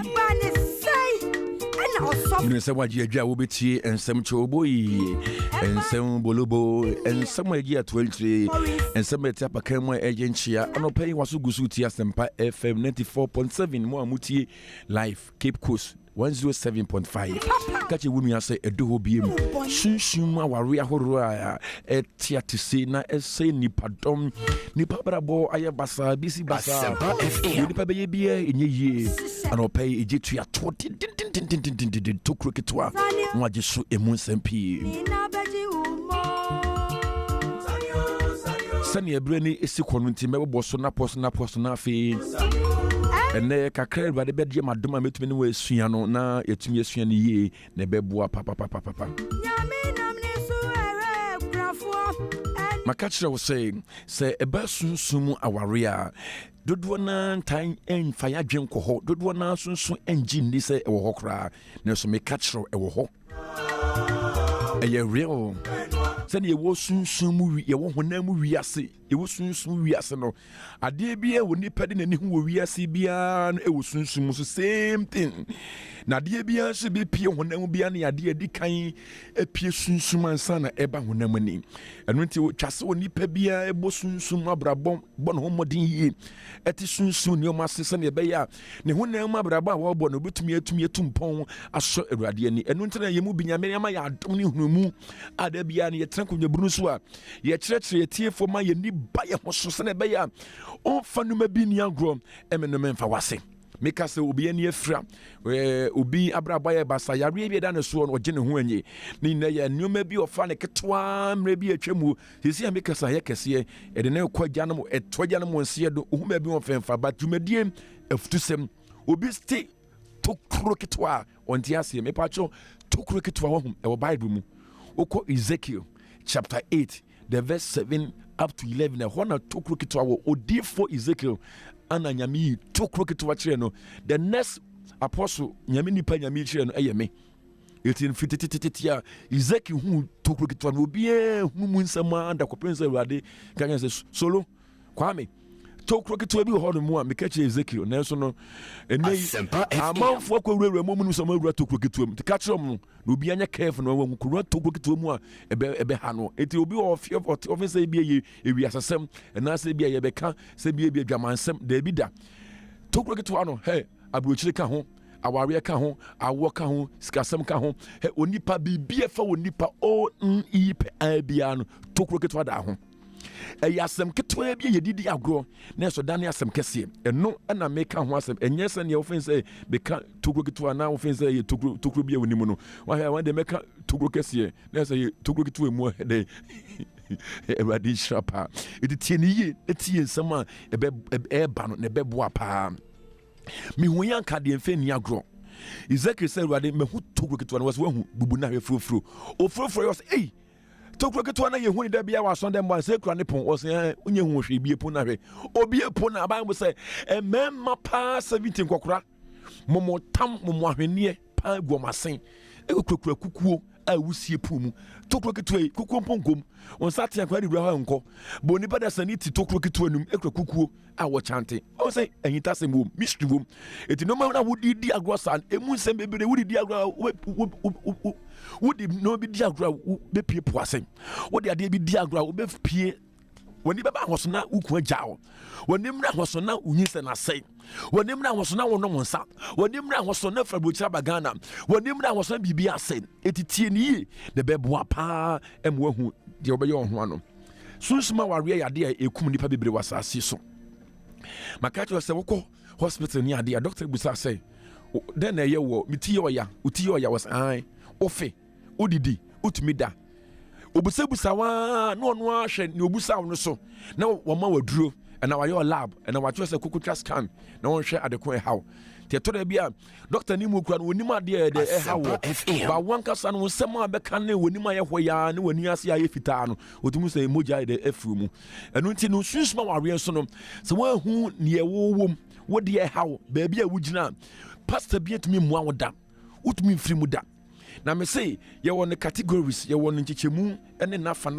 You say what you will be tea and some choboy and some bolobo and some idea 23 and some tapa camera agency. I'm not paying was Gusuti Asempa FM 94.7 more muti live Cape Coast 107.5. Catch a woman say a do beam. Shunshuma warrior horror a tiati na essay nipadom nipabrabo ayabasa busy basa. Nipa baby in ye and I'll pay a jitria 20 TOKUROKETEWA Mwajisu Emunsem pi. Sani ebreni esi konunti mebo boso na poso na fe. Ene kakra ba de bedie madoma metumi ne we sua no na yetumi asua ne ye na beboa papa. Makachira was saying say eba sunsumu aware a dodo na ntan enfa ya dwen ko ho dodo na sunsun engine ni say ewo ho kra na so makachira ewo ho eye real say ye wo sunsun mu wi ye wo honam mu wi ase ye wo sunsun wi ase no ade bia wo nipa de nani hu wo wi ase bia na e wo sunsun mu so same thing na ade bia so be pie honam bia na ade adi kan e pie sunsun ansa na eba honam ni eno nti twase wo nipa bia e bo sunsun abrabom bo no homodin yie eti sunsun ni o ma sese na ebe ya ne honam abrabom a wo bo no betumi etumpon aso awurade ani eno nti na ye mu binyame ma ya adom ni hunumu ade bia na ye tranko nyebunu so a ye kyerɛkyerɛ tiefo ma ye ni ba ye ho so se na ebe ya on fa no ma bi ni agro emeno memfa wase meka se obi ani afra obi abraba ye basa yare bi da ne so no gye ne ho anyi ni na ye nneoma bi ofa ne ketwa mre bi atwamu sisi ya meka sa ye kese e de ne kwagya no etwagya no nse do ohuma bi on femfa ba dwumadie afutusem obi stay TOKUROKETEWA onti ase me pacho TOKUROKETEWA ho e Bible mu oko Ezekiel chapter 8 the verse 7 up to 11 e hona TOKUROKETEWA wo odi for Ezekiel ana nyame TOKUROKETEWA kire no the next apostle nyame nipa nyame kire no eye me etin fititititia Ezekiel hu TOKUROKETEWA no obi hu mu nsama anda kopensa urade kanya se solo kwame tokuro ketewa bi ho no mu a mekache Ezekiel nanso no amanfo akowura mu no so mawura tokuro ketewa mu tikache mu no obi anya careful no wahu kuro tokuro ketewa mu a ebe ha no eti obi office bi ewi asasem na se bi ye beka se bi adwamansem da bi da tokuro ketewa no abrochire ka ho aware ka ho awo ka ho sikasem ka ho onipa bibia fa onipa o ipe abia no tokuro ketewa da ho asem ketewa bi yedidi agro na so dane asem kese eno na meka ho asem enye se ne ofense beka tokuro ketewa na ofense ye tokuro bi awuni mu no wa de meka tokuro kese na se tokuro ketewa mu de eradi shrapa iti niye eti ensem a eba no ne beboa pa mi hu yanka de mfe ni agro Ezekiel said eradi me hu tokuro ketewa no was wahu bubu na hwefrofro ofrofro was tokuro ketewa na ye hu ni da bia wa so dem ban se kura ne pon o se unye hu hwe bie pon na hwe obi epon na Bible say ememma pa 17 kokora momo tam momo ahwenie pa guomasen ekukura kukuo a wusie pumu tokuro ketewa kukuo pongom on satia kwa di bra nko bo ni bada saniti tokuro ketewa num ekura kukuo a wo chante o say enyita sembo mystery wom eti no ma na wodi di agrosan emu nsem bebere wodi di agro wodi no bi di agro be pie poasen wodi ade bi di agro be pie woni baba hosona uku agyawo woni mra hosona unyise na sei woni mra hosona wono monsa woni mra hosona fabuchira bagana woni mra hosona bibia sei etitie ni de beboa pa emwahu de obeye ho ano sunsuma ware ya de ekum nipa bebre wasase so makacho se woko hospital ni ade doctor busa say den na ye wo miti oya uti oya was ai ofe odidi utumida obusabusa wa no ahwe ne obusa no so na woma waduro na wa your lab na wa chose kukutra scan na won hwe adekon how te to da bia doctor ni mu kura no onim ade de how ba wankasa no nsem abeka na onim ayehwo ya na wani ase aye fitaa no otumu say moja de afru mu enu nti no susuma ware so no se wa hu ne ewowom wo de how ba bia wugina pastor bia tumi mu awoda utumi mfiri mu da na me say ye won categories ye won nchichemu ene nafa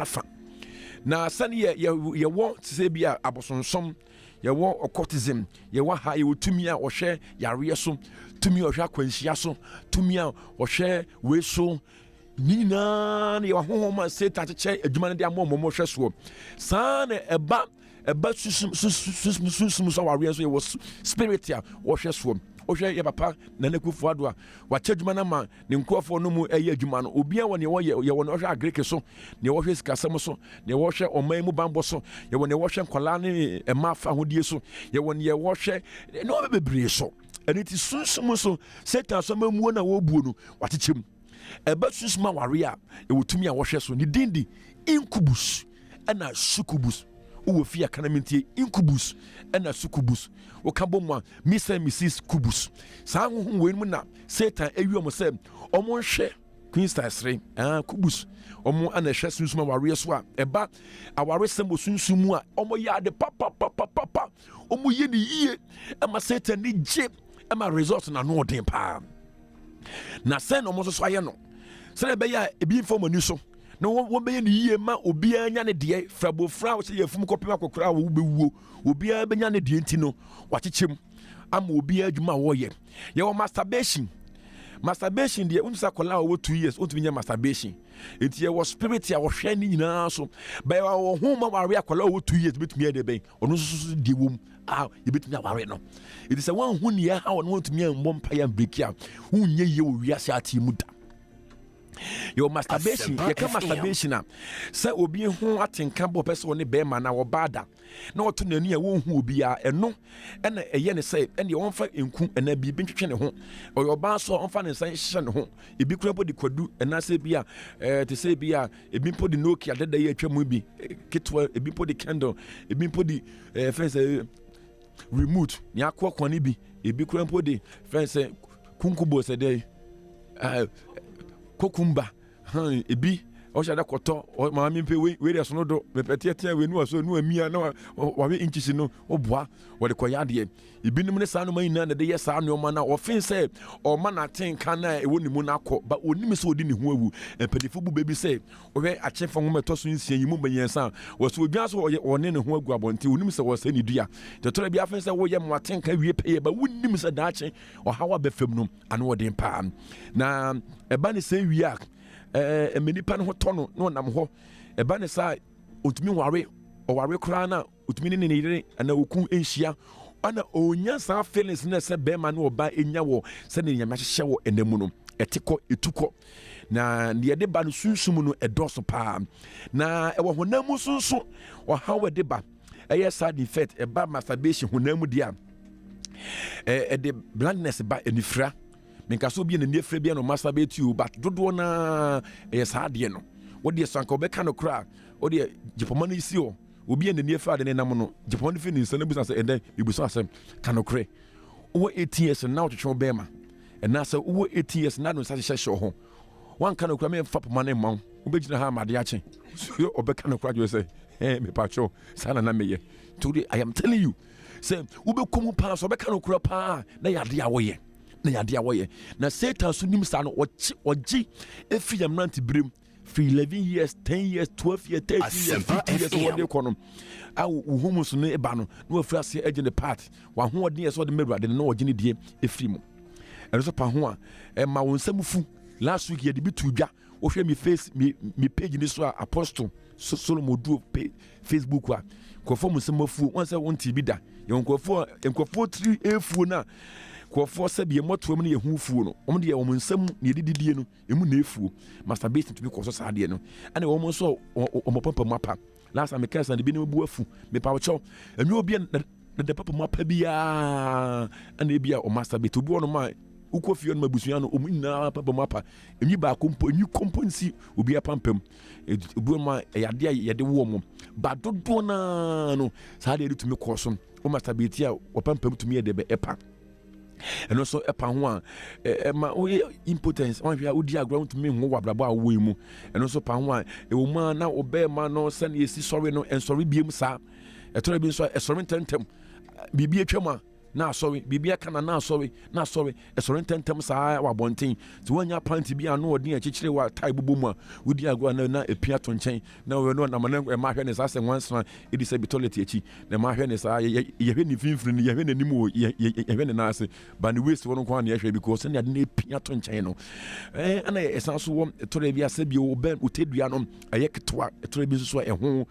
na sane ye won se bia abosonsom ye won occultism ye wa ha ye wotumi a ohwe yare so tumi ohwe akwanhia so tumi a ohwe we so nyina na ye hohoma satan cheche adwuma ne de amommo hwe so sane eba susum so ware so ye was spirit a ohwe so ohwe ye papa na nekufu adoa wache adwuma na ma ne nkofo no mu eye adwuma no obia woni ye woni ohwe agreke so ne ohwe sikasem so ne ohwe oman mu bambo so ye woni ohwe nkwala ne emafa hodie so ye woni ye ohwe no bebre so eni ti sunsum so satan so mamuo na wo buo no watechem eba susuma ware a e wotumi a ohwe so ni dindi incubus ana succubus uwo fia kanamentie incubus ena succubus okabomwa Mrs. Kubus saa hu we mu na Satan ewi mo se omo hwe Queen Star 3 Kubus omo ana hwe sunsuma ware so a eba aware sembo sunsumu a omo ya de papa omo ye ni yie ema Satan ni je ema result na no den pa na sen omo so aye no se be ya ebi inform ani so no won be ni yie ma obi anya ne de frabofra wo se yefum kopema kokora wo bewuo obi a benya ne de ntino wachechem ama obi adwuma wo ye wo masturbation de unsa kola wo 2 years ontumi masturbation enti ye wo spirit ya wo hwe ni nyina so ba wo homa ware akola wo 2 years betumi ade ben ono so de wom ye betumi aware no enti se wan hu ni ya ha wo ontumi ambom pa ya break ya unye ye wo wiase atimu da your masturbation ye ka masturbation a say obi hu atenka bo pese woni be ma na wo bada na oto nanu a wo hu obi a eno ena eye ne say ene won fa enku ena bi ntwetwe ne ho oyo ba so on fa ne san hye ne ho ebi kura bo di kwadu ena say bi a te say bi a ebi po di Nokia dada ye atwamu bi kitwa ebi po di candle ebi po di fence remote ni akwa kwani bi ebi kura po di fence kunkubo se dey kokumba ebi Osha da koto maame mpe we dey so no do me petia we nu so nu amia na wa we inches no oboa wo de koya de ibinim ne saa no man na de yes saa no ma na ofin say o ma na tenka na e woni mu na akọ ba onim se odi ne ho awu empedifo bu baby say o we achefo ho meto so nsia yimu banyensa wo so odwa so o ne ho agu abonte onim se wo se ne dua to tore bia afin say wo ye mo tenka wie peye ba wonim se daache o hawa befam no ane wo den pa na eba ne se wi ak emenipa no hoto no nam ho eba ne sa otumi ware kra na otumi ne yire ana oku enhia ana onya sa feelings na se be ma no oba enya wo se ne nyama hye wo enamu no etiko etuko na ne de ba no sunsum no edoso pa na ewo honamu sunsu o hawe de ba eye side effect eba masturbation honamu dia de blindness ba enifra menkaso bi na nefra bi no masturbate you but dodo na saa de no wo de sanka obeka no kra wo de jipoma no isi o obi na nefra de nam no jipoma no fi ni sana busa say enden ibuso asem kanokre wo 18 years now to twa bema and na say wo 18 years na no sa hye ho wan kanokra me fa poma no ma wo begina ha amade ache so obeka no kra jo say me pacho sana na meye today I am telling you say wo be komu pa so obeka no kra pa na yade awoye na Satan so nim sa no oji efi yamnant brem for 11 years 10 years 12 years 30 years 50 years what they call them humu so no eba no no afra se agent the part wa ho odin yeso de mebra de no ogine die efri mu eno so pa ho a ma wonsam fu last week ye de bi tudwa wo hwe mi page ni so apostle Solomon do Facebook wa kofo musam fu won se won tibi da ye kofo 3 efu na kofo sabie moto mu ne yehu fuo no om de ye om nsam ne dididie no emu na efuo masturbation to be koso saade no ane om so omopampa mapa last time kasa de bi ne bu afu me pa cho enwe obi na de papa mapa bia ane bia o masturbate obi ono ma ukofio no mabusua no om nyina papa mapa enwi ba kompo enwi komponsi obi apampam obi ma yade yede wo mo ba dodo na no saade de to me koso o masturbate a opampam to me de be epa and also a pound my impotence on here would diagram to me who wabraba away mu and also pound a woman now obey man no send ye sorry no and sorry be sa a terrible so a sorry tentem bibi atwama na sorry bibi aka na sorry a sorry tentem sa wa bonten to wanya pant bi anu odin akikire wa tai bubu mu would diagram na epia to nchen na we no na man e ma hwe ne sa se once na e di se bitolity achi na ma hwe ne sa ye hwe ni finfiri ni ye hwe nanim o ye hwe ne na ase ba ne waste won kwa na ye hwe because na de na epia to nchen no ana esan so wo tore bi ase bi o ben utedua no aye ketwa tore bi so ho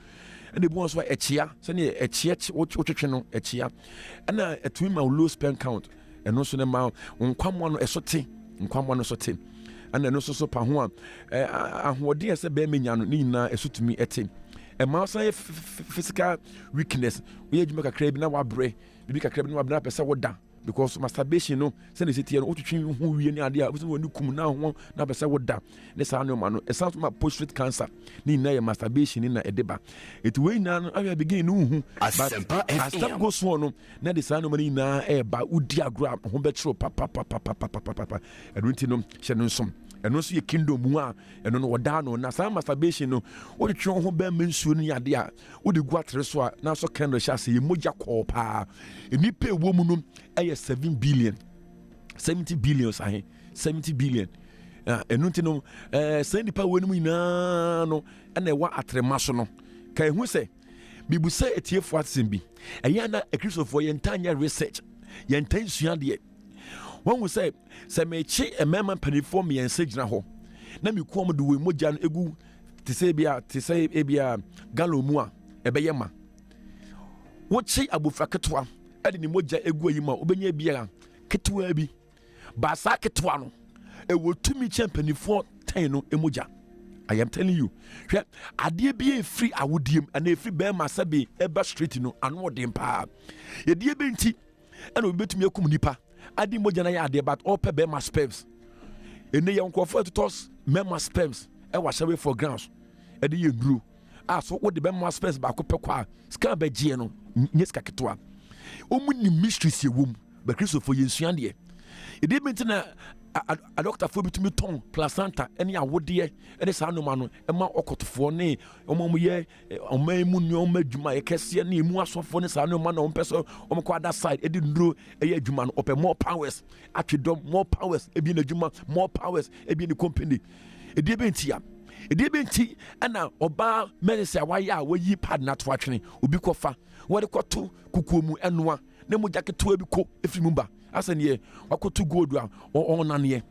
and the ones were echia send a church what no echia and a twin my low spend count and also the mount on come one a sote and then also so pa ho a ho de ase be menya no ni na eso to me etim e ma say physical weakness we ejuma kakra bi na wa bre bi kakra bi na wa bre na pese woda because masturbation no say the city no otwetwe ho wie ni ade a so woni kum na ho na pese woda ne sa no ma no e sound ma prostate cancer ni na ye masturbation ni na edeba it we na no I begin no hu Asempa Fm as time goes on no na the sa no ma ni na e ba udi agro ho betro papa edunti no hye no nsom eno so ye kingdom mu a eno no woda no na sa masturbation no wo de twon ho ba mensuo ni ade a wo de guatre so a na so kendo sha se ye moja ko pa eni pe wo mu no 7 billion 70 billion sahe 70 billion eno ti no send pa wo no ina no na wa atrema so no kai hu se bibu se etiefo atsembi eya na ekrisofo ye ntanya research ye ntansua de when we say mechi a member penifo me ense gina ho na me kom do we moja no egu te say bia galo mu a ebeye ma wo chi abofra ketwa ade ni moja egu ayi ma obenya bia ketwa bi ba sa ketwa no e wo tumi champion 10 no emoja. I am telling you ade bia free awodiem ana free be ma sabe eba street no anu odem pa ye die be nti ana obetumi akum nipa adi moja na ya ade but all pe be ma spams ene ye nkofo to toss mema spams e wa shawe for grounds e de ye nduru so wo de be ma spams ba ko pe kwa ska ba gie no nyeska ketwa omu ni mysteries ye wom ba Christopher ye nsuan de It didn't mean a doctor for me to me tongue, placenta, any awodie, any sanomano, a man okot for ne, omoye, omemun, omejuma, Kessia, ni muaso for the sanoman on person, on that side, it didn't do a yejuman, open more powers, actually, more powers, a being a juma, more powers, a being a company. It didn't here. It didn't tea, and now Oba medicine, why ya, where ye pad not watching, Ubikofa, what a kotu, kukumu, and one, Nemo jacket to ebiko, if you remember. As an year, I could to go down or on an year.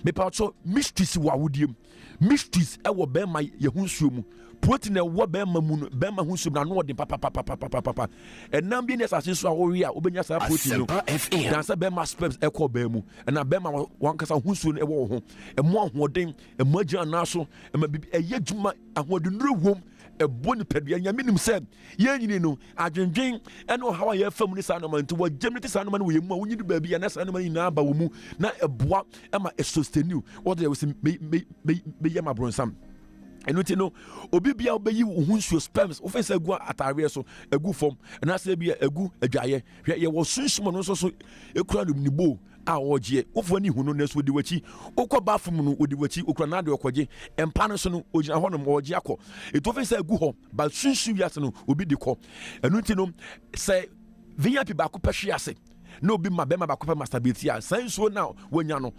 Me also mysteries wa would you mysteries I will bear my Yahunsum, put in a wabema moon, Bema Hunsum, and what the papa. And now being as I saw warrior, Obenias I put in FM. Dance a Bema Spurs echo Bemu, and a Bema one cast on Hunsun a war home, and more hoarding, a merger and national, and maybe a yejuma, and what the new room. A bonny pedian, Yamin said, you know, I drink and know how I have family animal to what Gemini animal we need to baby and as animal in Abawumu, not a bois, and my sustain you, what there was be my bronsam. And you know, Obibia obey you who should spams, offense a go at area so a good form, and I say be a good a giant, yet was soon also a crowd of Nibo. Awoje ofoni hunu neso di wachi okọ bathroom no odi wachi okranade okoje empano so no ogina hono mo oje akọ etofe say gu ho ba sunsu wiase no obi di kọ enu nti no say VIP ba ko pehwe ase na obi ma be ma ba ko masturbate a san so now wonya no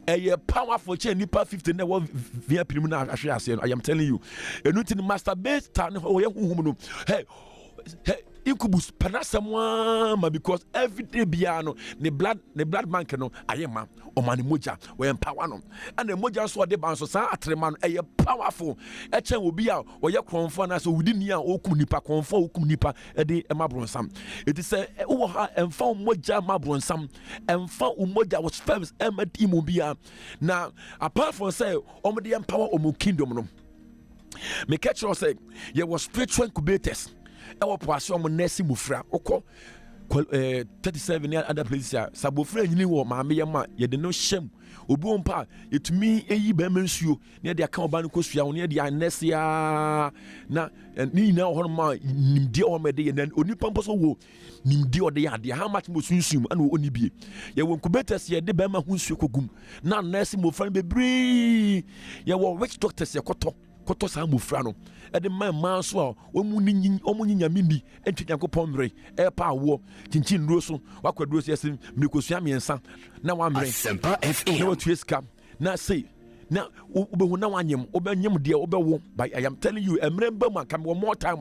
eye powerful chain nipa 50 na wo VIP mu na ahwe ase I am telling you enu nti no masturbate ta no wo ye huhum no hey incubus panasama because every day biano the blood bank no ayema o mani moja we empower no and the moja so de ban so san atrema no eye powerful e chen obi a o ye kronfo na so wudi ni a okum nipa konfo okum nipa e de mabronsam it is wo ha emfa moja mabronsam emfa moja was firms emadi mo bia na apart from say o mo de empower o mo kingdom no me catch you say ye was spiritual incubators. Our passion on Nessie Mufra, Oko 37 other places. Sabofra, you know, Mamma Yama, you did no shame. Ubumpa, it me a ye bemensu near the account Banukosia, near the Anesia. Na and me now on my Nimdi or Medi, and then only Pampos wo Nimdi or the idea how much must you assume and only be. You won't commit ye the Bema Hunsukugum. Now Nessie Mufran be bree. You were witch doctors, your koto. Koto sa mufrano e de man so omunyinya mindi entwe Yakopon mre e pa wo chinchin ro so wakwaduro so yasim mekosua miensa na wa mre Asempa FM na watu eska na say na obehu na wanyem obanyem de obewo by I am telling you emre ba ma come one more time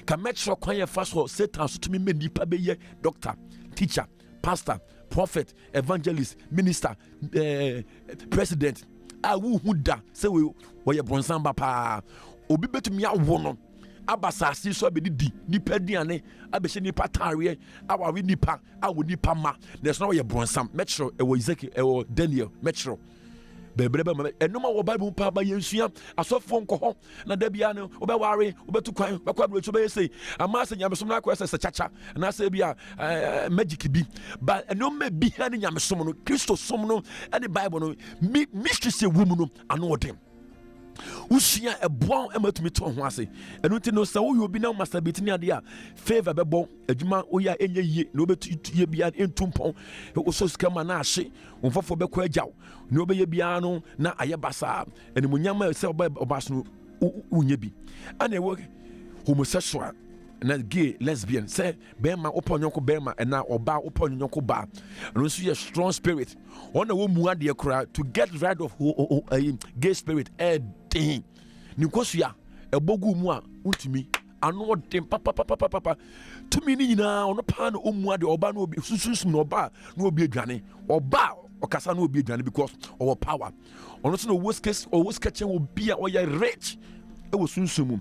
can make sure kwan ye fa so Satan so to me nipa be ye doctor teacher pastor prophet evangelist minister president awu huda se we ye bronsamba pa obi betumi awo no abasasi so abedi nipa diane abehye nipa tare awawe nipa awo nipa ma there's no ye bronsam metro e wo Ezekiel e wo Daniel metro bebrebe enoma wo Bible pa ba yensua asofo nko na da bia no obeware obetu kwan bakwa bro cho be say amase nyamesom na akwa se chacha na se bia magic bi ba enoma bi ha ne nyamesom no Kristo som no and the Bible no mystery se wum no ano odem usia eboa ematumi to ho ase enu ti no sa wo yobi na masturbate ni ade a favor bebo adwuma oya enye yie na obetu ye bia entumpon so skama na ahye onfofo beko agyaw na obeye bia no na ayebasa enimunyama se obaso unye bi ana ewo homosexual na gay lesbian say bema oponyonko bema and na oba oponyonko ba no so ye strong spirit ona wo mu ade kra to get rid of gay spirit thing ni kosua ebogu mu a untimi ano dem papa to me ni nyina ono pa na omu ade oba na obi sususum na oba na obi adwane oba okasa na obi adwane because our power ono so no worst case or worst catch obi a oya rich e wo sunsum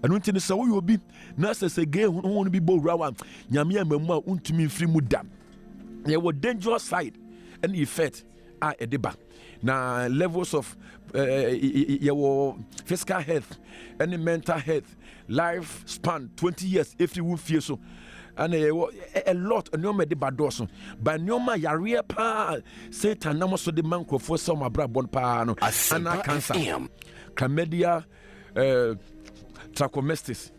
anu ntini sa wo obi na sese gay ho bi bo rawa nyame amamu a untimi mfiri mu dam there was dangerous side and effect edeba na levels of your physical health and mental health life span 20 years if you will feel so and a lot of nyoma de badoso but nyoma yare pa Satan na mo so de manko for some abrabon pa no ana cancer chlamydia trachomatis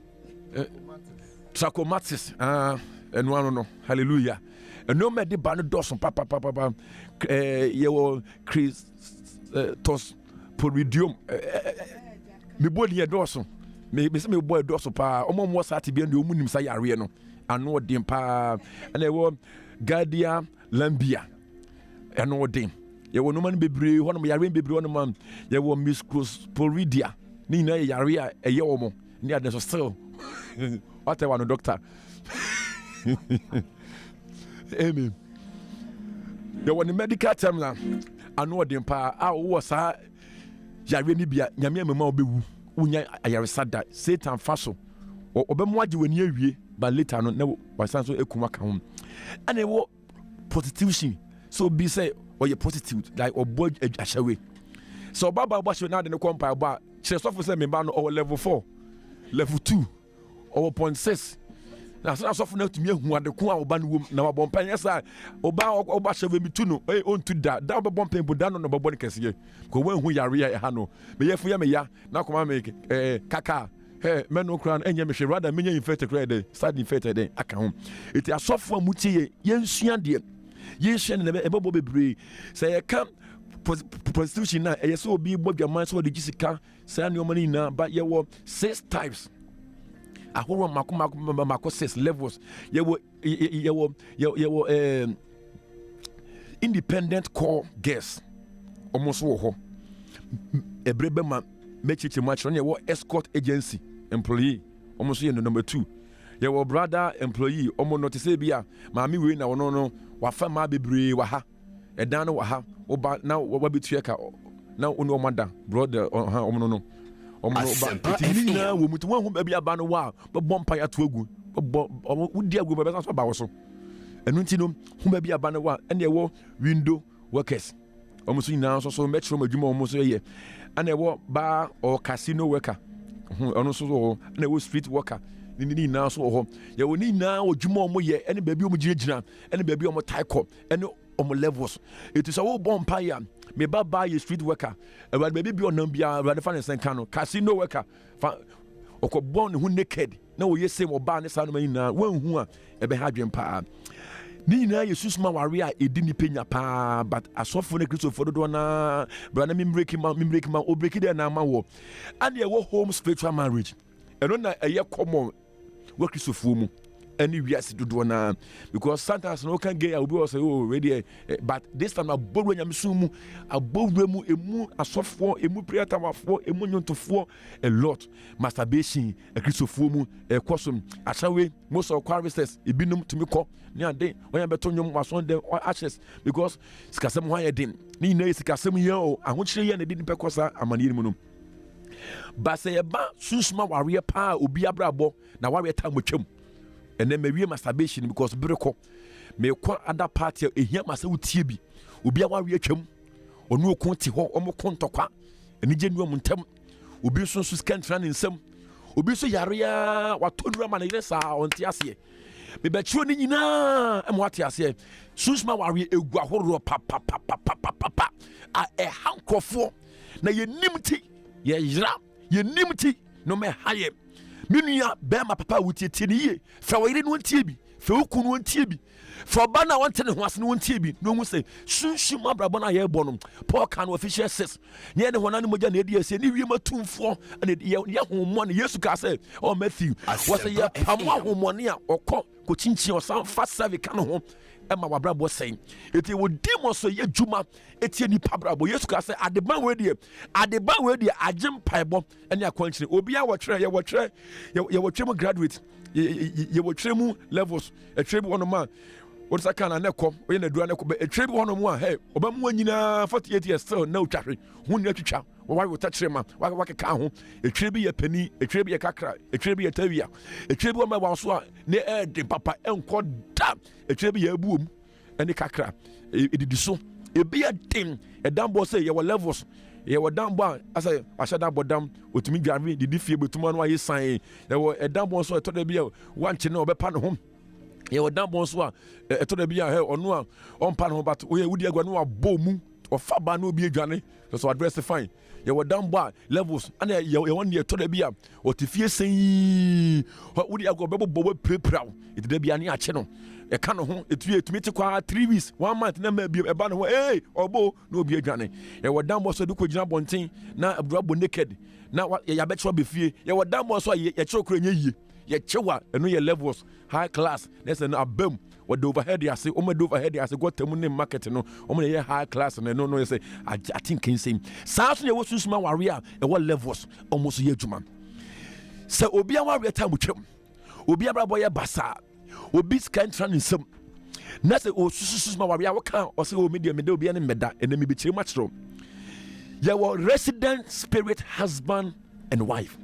and one no hallelujah no me de ba no dɔso papa yɛwɔ Christos poridium me body yɛ dɔso me sɛ me boy dɔso pa ɔmo mo sa te bi no ɔmo nim sa yare no ano ɔden pa ɛna ɛwɔ Guardia Lambia ɛno ɔden yɛwɔ no man bebree hɔ no yare bebree hɔ no man yɛwɔ Misporidia ni na yare a ɛyɛ ɔmo ni ade so still whatever no doctor amen yɛwɔ ne medical term na ano ɔden pa a wɔ sa yare ni bia nyame amema obɛwu wonya ayaresa da Satan fa so ɔbɛmo agye w'ani awie but later no na wasan so ekuma ka ho and ɛwɔ prostitution so be say or you prostitute like ɔbɔ ahyɛwe so ɔbaba ɔbɔ na de ne kɔmpa ɔba kyerɛ sɔfo sɛ me ba no ɔwɔ level 4 level 2 ɔwɔ 0.6 na so sɔfo na tumi ehu ade ko a ɔba no wom na wabɔ mpa nyɛ sa ɔba hyɛwe mi tu no ɔntu da ɔbɛbɔ mpa bu da no ɔbɛbɔ ne kɛseɛ ko wɔn hu yare ya ha no me yɛfu ya me ya na kɔma me kaka meno kran enye me hwe rather menye infected credit start infected den aka ho eti asofo amutie ye yensua de yensua ne ebebo bebre say ye come prostitution na ye so obi bodwaman so de gisika say ne omani na but ye wo 6 types ahoro mako 6 levels ye wo independent call guest almost wo ho ebrebe ma mechichi match on your escort agency employee almost you number 2 your brother employee almost not say bia maami we na wono no wa fa ma bebre wa ha edan no wa ha oba na wa betua ka na ono mada brother ha omo no omo ba tini na wo mutu wo hu ba bia ba no wa bɔ mpa ya to agu bɔ wudi agu ba so ba wo so enu nti no hu ba bia ba no wa ene wo window workers omo so nyina so metro madwuma omo so ye and ewo bar or casino worker ono so and ewo street worker ni na so ho ye woni na odwuma omo ye ene baabi omo girigina ene baabi omo taiko ene omo levels it is a wo bompa ya me ba ye street worker e baabi bi onam bia rade fa ne senka no casino worker fa okobon ne hu naked na wo ye same oba ne sa no nyina wanhu a e be ha dwen pa ni na yesus ma ware a edi ni penya pa but asofo ne Christopher do na brana me break ma o break there na ma wo and ye wo home spiritual marriage eno na eye common wo Christopher mu any wiase do na because sometimes no can get obi o say oh ready but this time aboru nyam sumu aboru mu emu asofo emu prayer tawafo emu nyontofo a lot masturbation a Christopher mu ekosom asawe most of choruses ebinum tumi ko ni ade onya beto nyom wason dem ashes because sikasem ho ayedin ni na sikasem ye o ahokyere ye na di pekosa amaniye mu no ba say ba susuma ware pa obi abrabo na ware ta motwam and then maybe masturbation because breko me kwa other party ehia masa utie bi obi a ware atwam onu okun ti ho omo kontokwa enije nu amuntem obi so scan tran nsam obi so yare ya watodura ma na yire sa onti ase me be chiro ni nyina emo ate ase susma ware egu ahoro pa a hankofo na ye nimti ye yira ye nimti no me haye minua bema papa wutietie ni ye fa wire no ntie bi fa oku no ntie bi fa ba na wonte ne ho ase no ntie bi no hu se sunshum abrabo na ye bo no Paul kan official says ye ne hona ne moja na edi ase ni wie matumfo na ye homo na Yesu ka se o Matthew was ye pamo homo ne a okọ ko chinchin o san fa serve kan ho ema wabrabo sen eti wo demo so ye djuma eti ni pabrabo Yesu ka se adeban we de agem paebo ene akwanchire obi a wo tire ye wo twem graduate ye wo twem levels e twem wono ma wo saka na nekom oye na dua nekom e twem wono mu a hey obamu anyina 48 years still na utwahwe hu ni atwitwa wa wo tachire ma wa ka ho e twem bi ye pani e twem bi ye kakra e twem bi ye tawia e twem bi wo ma wa so a ne de papa enko da e twem bi ye abuom ene kakra e didi so e bi a dem e dambo say ye wo levels ye wo dambo asa ashada bodam otumi dware didi fie betuma no aye san ye wo e dambo so e to da bi a wanche na obepa no ho ye wo dambo so a e to da bi a he onu a ompa no but wo ye wudi agwa no abom or far by no be Johnny, so address the fine. You were down by levels, and you want your to the beer, or to fear saying, what would you go bubble pre proud? It did be any channel. A can of home, it to me to quite 3 weeks, 1 month, never be a banner, hey, or bo, no be a Johnny. You were down was a duke jump on thing, now a drop naked. Now what you bet you be fear, you were down was a choker ye, ye chewa, and know your levels, high class, there's an abem. What the overhead I say, the overhead I say, got the money market, no, only high class, and I don't know, say, I think can say, South you was small warrior, and what levels almost a year to man. So, Obia warrior time with him, Obia boy bassa, Obi scan training some. Nasa o small warrior, what can or say, oh, medium, and be any meda, and then maybe too much room. You were resident spirit husband and wife.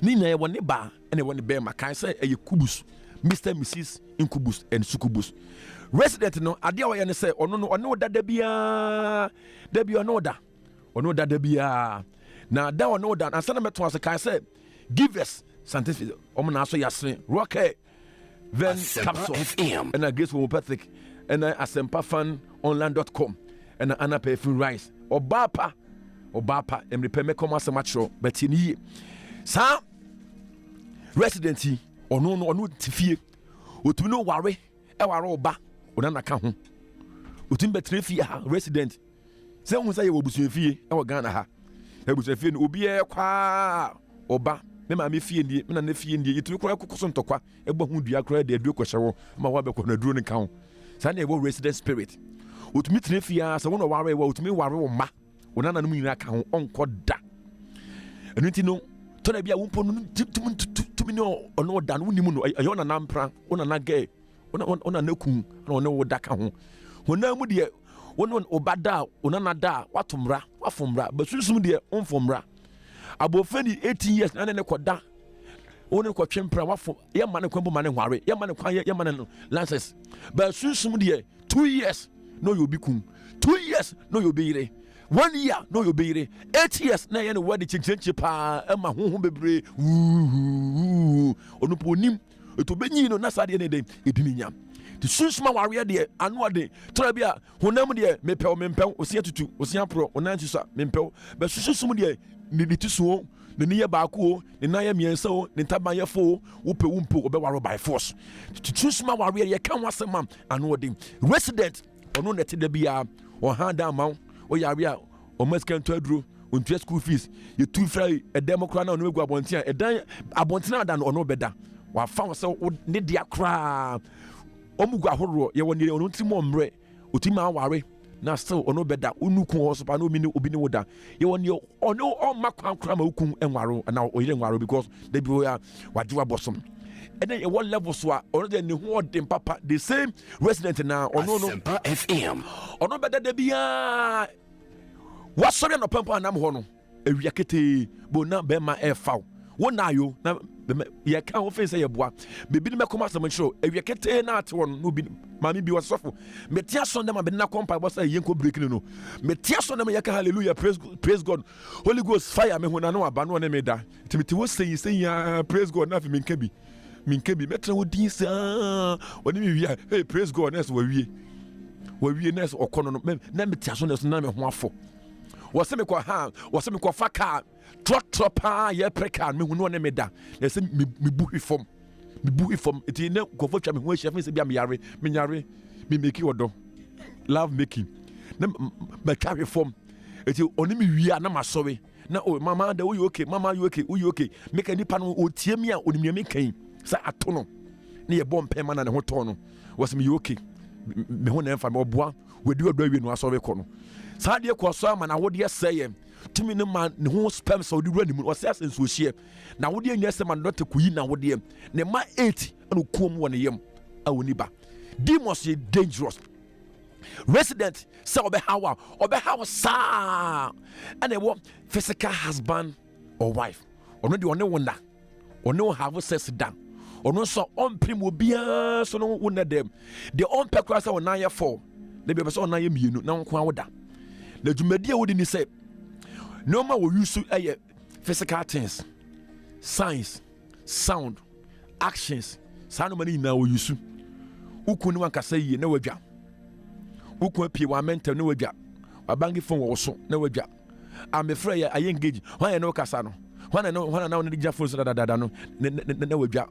Nina, one neighbor, and I want to bear my kind say, a kubus. Mr. and Mrs. Incubus and Succubus. Resident no, adia wa yane say, ono da debia onoda. Ono da debia. Na da onoda, and sana meto ase kai say, give us scientific, omna so yasne, rocket, then Capsule FM, and I guess homeopathic, and Asempa Fm online.com, and Anna pay full rice, or Bapa, and repair me come as a macho, but in ye. Sa residency. Ono tifie otumi no ware e ware oba ona na ka ho otumi betre fie ha resident se hu say obusu fie e wo Ghana ha obusu fie no obi e kwa oba me ma me fie ndie me na na fie ndie itumi kora kokoso ntokwa e bo hu dua kora de aduro kwehye ma wa be ko na aduro ne ka ho sa na e wo resident spirit otumi tre fie ha se wo no ware wa otumi ware wo ma ona na no mu nyina ka ho onko da enu ti no to na bia wo mpo no tumi no ono da no nimu no ayo na nampra ona na ge ona na kun na ono wo da ka ho hona mu de ono obada ona na da watomra wafomra basusum de onfomra abofani 18 years na ne koda ono ko twempra wafo ye ma ne kwambo ma ne hware ye ma ne kwan ye ma ne lances basusum de 2 years no you be kun 2 years no you be ire 1 year no you be 8 years na ye no wadi chinchenche pa e ma honhom bebre onu po nim eto benyi no na sade ne dem edini nyam ti susuma ware de anu ade tora bia honam de mepel osia tutu osia pro onanti so mempel be susum de ni tisuo ne ne ye baako ne na ye miensa o ne taban ye fo wo pe wumpo obewaro by force ti susuma ware ye kan wasema anu ade resident onu nete de bia o handa amaw o yare a o maskan to aduro on school fees you too fry a democrat na no egu abontia edan abontia da no no beda wa fa so ne dia kra omugu ahoro ye woni onu ntimo mre otimi aware na still ono beda onuku ho so pa no obi ni woda ye woni ono o makwan kra ma ukun enwaro na oyire enwaro because they be wajiwa bosom and then one level so ono de ne ho odem papa the same resident na ono no Asempa FM ono beda de bia wasori no pampa nam ho no ewiakete bo na be ma e faw wona yo na ye kan wo fe say ye boa bebi ne mekoma asem nchiro ewiakete na ate won no bi mami bi wasofo metia so dem be na kompa bo say ye nko break no metia so dem ye ka hallelujah praise God Holy Ghost fire me hona no aba no na me da timiti wo say praise God na fi minka bi metra wo din sa woni mi wi hey praise God na so wawie na so okono no na metia so na me ho afo waseme kwa faka tropa ye preka me hunu ne meda na se me buhi fom eti ne gofo twa me ho ahia fe se bia me yare me nyare me make odo love making na me carry fom eti oni me wi na masowe na o mama da you okay mama you okay make any pa no otie me a oni me kan sa ato no ne ye bom pe ma na ne ho to no waseme you okay me ho na emfa me oboa wedi odo awie no asowe ko no Sadia Kwasa man, I would yes say, to me, no man, no spam so do run him or says and so share. Now, would you yes, man, not to queen now, would you? Ne my 8 and come 1 a.m. I will never. Demons is dangerous. Resident, so be how sa and they want physical husband or wife, or not the only wonder, or no have sex done, or no so on prim will be so no wonder them. The on pecras or 9 4. They be so 9 you now quawda. The Jumedia wouldn't say no more will use physical things, signs, sound, actions. Sound money now will use. Ukunu one can say no wager. Uku pee one mental no wager. abangi phone wo so na wadwa I'm afraid I engage why no kasa no wana na no dey phone so da no na wadwa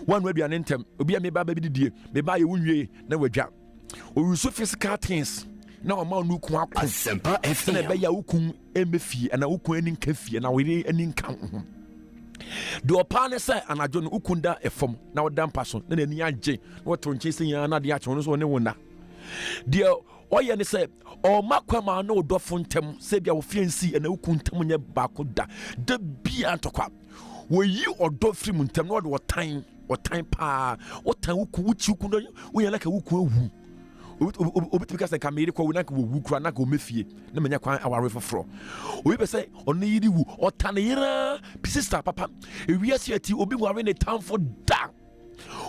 one wey be an intem obi me ba baby die me ba ye wunwie na wadwa o use physical things na o ma no ku akọ Asempa FM na be ya ukun emefie na ukun ani nka fie na we ani nka ho de opane say anajo no ukunda efom na oda mpa so na ani age na woto nche senya na de ache no so ne wona de oye ne say o makwama na odofo ntem se bia wo fiansi na ukuntam nya ba ko da bia ntokwa wo yi odo firi mu ntem na wo tan pa wo tan uku wuchi uku no wo yela ka uku awu obi ka say kamere ko na ka wo kura na ka o mefie na manya kwan aware foforo obi be say ono yiri wu otan yira sister papa ewiase ati obi ware ne tan for da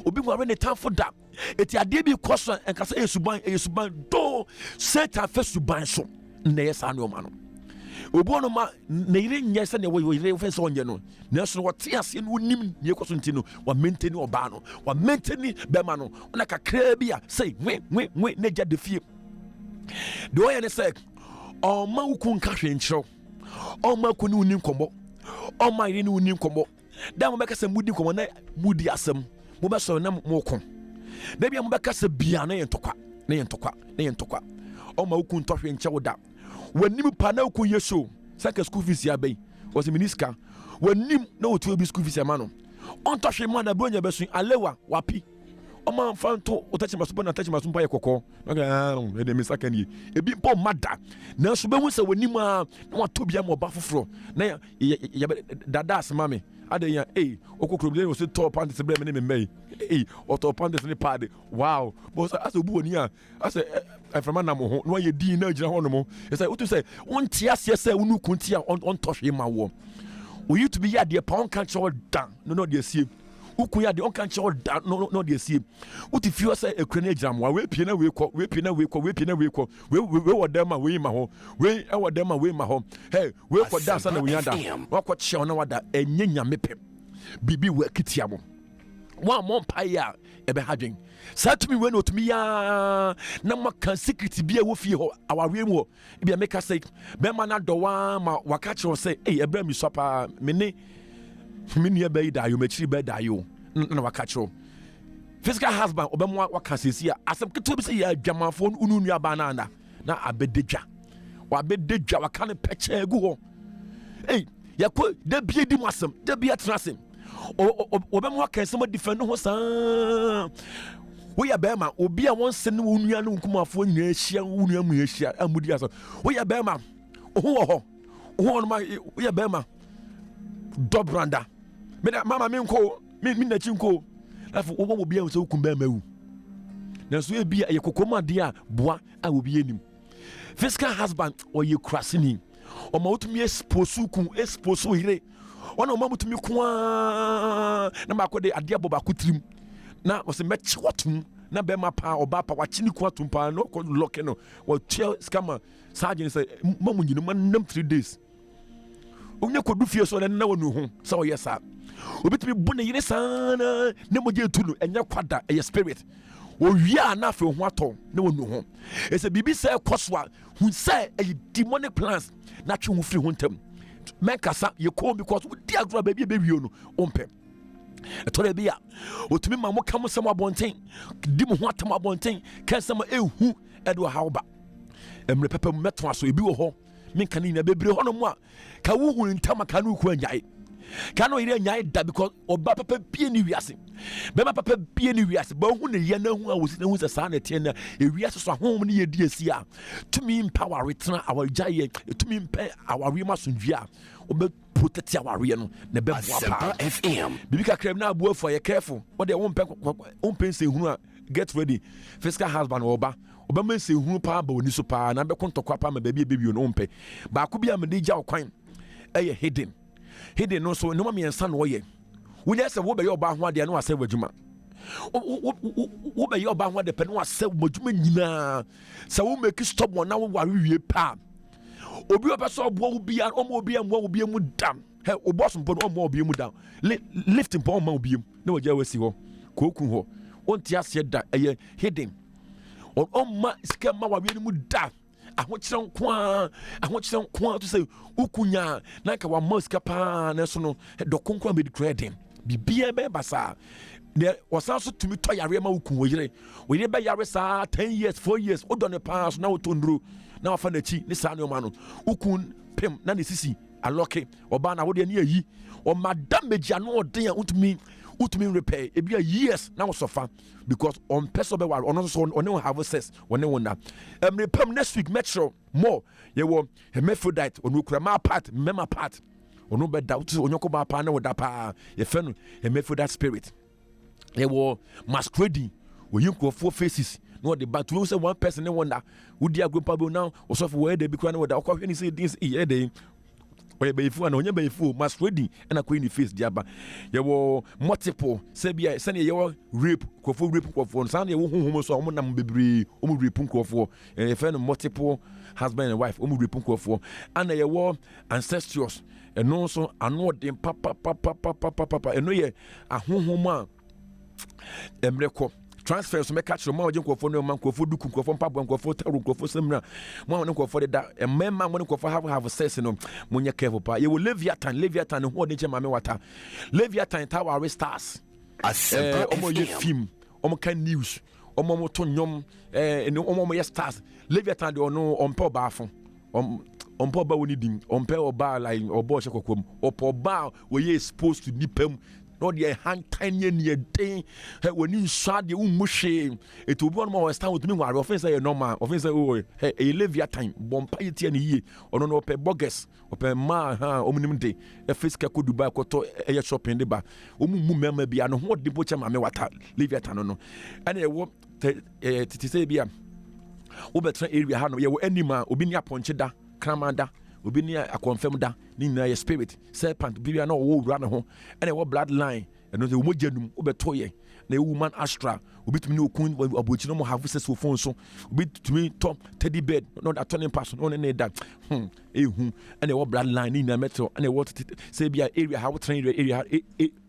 obi ware ne tan for da eti ade bi koso enka say esuban do Satan fa suban so na yesa no ma no obi ono ma na yire nya se ne wo yire fa so onye no na so wo te ase no nim ne koso nti no wa maintain oba no wa maintain be ma no na kakra bi a say we na ja de fie do ye ne say o ma ukun ka hwe nkyero o ma ko ni unim kombo o ma yire ni unim kombo da mo beka se mudi kombo na mudi asem mo be so na mo ko da bia mo beka se bia na yentokwa o ma ukun to hwe nkyero da wanim pa na ukun yeso saka school fees ya bay was miniska wanim na otu obi school fees ya mano on to hwe ma na bronya besu alewa wapi o ma fanto o tachi maso na tachi maso pa ye kokko na e de misaka ni ebi po mada na so be hu se wanim a na wato bia mo ba foforo na ya dada asema me adenya okokro o se top and se bre me me o top and se pad wow but as obu oni a as from na mo ho no ye din na gira ho no mo e say otu say on tia se say unu kunti a on tohwe ma wo we you to be ya de pound can show down no de sie ukun ya de on can show down no de sie uti fio say ekra na gira mo we pie na we ko we wo dem ma we ma ho we e wo dem ma we ma ho hey we ko dance na we ada wa ko che na wada enye nyame pem bibi we kitia mo one more paya ebe hadwen satumi we no tumi ya na maka secret bia wo fie ho awawe mu bia make say be ma na do wa ma waka che say ebra mi sopa me ne be da yo machiri be da yo na waka che physical husband obem waka sesi a asem keto bi say ya dwamafo unu nua ba na abededwa wa bededwa waka ne peche gu ho yakọ da bia di masem da bia trasem obem wa kan some defend ho san we ya be ma obi a won se ne onua no nkumafo nyina ehia onua mu ehia amudi aso we ya be ma ho no ma we ya be ma dobranda me mama me nko me na chi nko afu obi a so kumba mawu na so e bia ye kokoma de a boa a obi enim physical husband or ye crasini o ma utumi expose hire ona o ma mutumi kwa na ma akode ade aboba kutrim na o se mechi watum na be ma pa oba pa wachini kwa tumpa no ko lock no o tell scammer sergeant say mamu nyinu manam 3 days onye kodu fie so na wonu ho say o yesa obitumi bu ne yire sana ne moje tulu enye kwada e spirit owia na afa ho ato na wonu ho ese bibi say koswa hu say e demonic plans na twe ho firi ho ntam menkasa ye ko because we dia gro ba bia wio no ompe etore bia otumi ma mo kam sam abonten di mo ho atam abonten kan sam ehu edo hawba emre pepe meto aso ebi wo ho menka ni na bebre ho no mo a ka wo hu ntam ka no ku anyai ka no ire anyai da because oba pepe bia ni wiase be ma pepe bia ni wiase ba hu ne ye na hu a wosi na hu se sa na tie na e wiase so ahom ne ye di asi a tumi empower return our giant tumi empower our rema sunvia obe protect our no na be Asempa FM bibi ka krem na abu for ye careful what they won pen se hunu a get ready physical husband oba man se hunu pa ba oni so pa na be kontokwa pa ma ba bi no ompe ba ko bia me de gya okwan eye hidden no so no ma me ensa no ye wunya se wo be ye oba ho ade no ase wadwuma wo be ye oba ho ade pe no ase wadwuma nyina se wo make stop mo na wo ware wie pa obi oba so obo obi an obi mu dam he obo so mpo no obi mu dam lift mpo ma obi mu na wagya wasi ho koku ho onti ase da eye hidden on ma skema wa wie mu da ahokyerɛ nko a to sɛ wokunya na nka wamma sika paa na so no dɔko nko a mɛdi kora den biribiara bɛba saa na wɔsan so tumi tɔ yareɛ ma woku wo yere bɛyare saa 10 years 4 years wodɔ ne paa so na wotɔ nduro na wafa n'akyi ne saa nneɔma no woku pem na ne sisi alɔke ɔbaa na wodeɛ ne ayi ɔmada mmagya no ɔden a wotumi repair ebi a years na wosɔfa because ɔmpɛ sɛ ɔbɛware ɔno nso ɔne wo have sex ɔne wo na repam next week metro more yɛwɔ hermaphrodite ɔno kura ma part mema part ɔno bɛda wote sɛ onyɔkɔ baa paa na woda paa yɛfɛ no hermaphrodite spirit yɛwɔ masquerading wɔyi nkurɔfoɔ faces na wɔde ba to sɛ one person ne wɔnda wodi agropa bi na ɔsɔfo wɔyɛ da bi kora ne wɔda ɔkɔhwɛ ne sɛ din yɛ dɛ ɔyɛ bɛyifu ana ɔnyɛ bɛyifu masquerading ɛna kɔyi ne face de aba yɛwɔ multiple sɛdeɛ yɛwɔ rape nkurɔfoɔ no saa na yɛwɔ honhom so a ɔmo nam bebree ɔmo rape nkurɔfoɔ yɛfɛ no multiple husband and wife ɔmo rape nkurɔfoɔ ana yɛwɔ ancestors ɛno nso ano ɔden papapapapapapa ɛno yɛ ahohom a mmerɛ kɔ transfer so mɛka kyerɛ mo a wɔgye nkurɔfoɔ no ma nkurɔfoɔ duku nkurɔfoɔ mpaboa nkurɔfoɔ taro nkurɔfoɔ sɛmina mo a ne nkurɔfoɔ deda mmarima mo ne nkurɔfoɔ have sex no monyɛ careful paa yɛwɔ leviathan ne ho ɔde nkyɛ maame wata leviathan taware stars ɔmo yɛ film ɔmo ka news ɔmo to nnwom ɔmo yɛ stars leviathan deɛ ɔno ɔmpɛ ɔbaa fo ɔmpɛ ɔbaa wɔ ne din ɔmpɛ ɔbaa like ɔbɔ ɔhyɛ kɔkɔɔ mu ɔpɛ ɔbaa wɔyɛ exposed to nipa mu na ɔde ɛhantan ne ɛden wɔne nsua deɛ wommu hwee ɛti obi ɔnom a ɔstan wɔtumi nware ɔfen sɛ yɛ normal ɔfen sɛ ɛyɛ leviathan bɔmpa yɛtia ne yie ɔno no ɔpɛ bogus ɔpɛ mmaa ɔmunim de ɛfɛ sika kɔ Dubai kɔtɔ ɛyɛ shopping de ba ɔmu mu mmarima bi ano ho ɔde bɔ kyɛ maame wata leviathan no ɛna ɛwɔ tete sɛ bi a wobɛtena area ha no yɛwɔ anim a obi ne apɔnkye da kraman da obi ne akɔnfɛm da ne nyinaa yɛ spirit serpent bibia na ɔwɔ wura ne ho ɛna ɛwɔ bloodline ɛno sɛ wɔmɔgya num wobɛtɔ yɛ na ɛwɔ woman astra obi tumi ne okun abɔkyi no mo have sex wɔ phone so obi tumi tɔ teddy bed na ɔde atɔ ne mpa so na ɔne ne da ɛhu ɛna ɛwɔ bloodline ne nyinaa mɛtɔ ɛna ɛwɔ sɛ bia area ha wotena area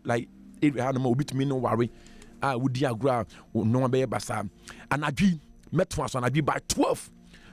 like area ha no ma obi tumi ne ware a wodi agorɔ a ɔnɔma bɛyɛ basaa anadwi mɛto aso anadwi by 12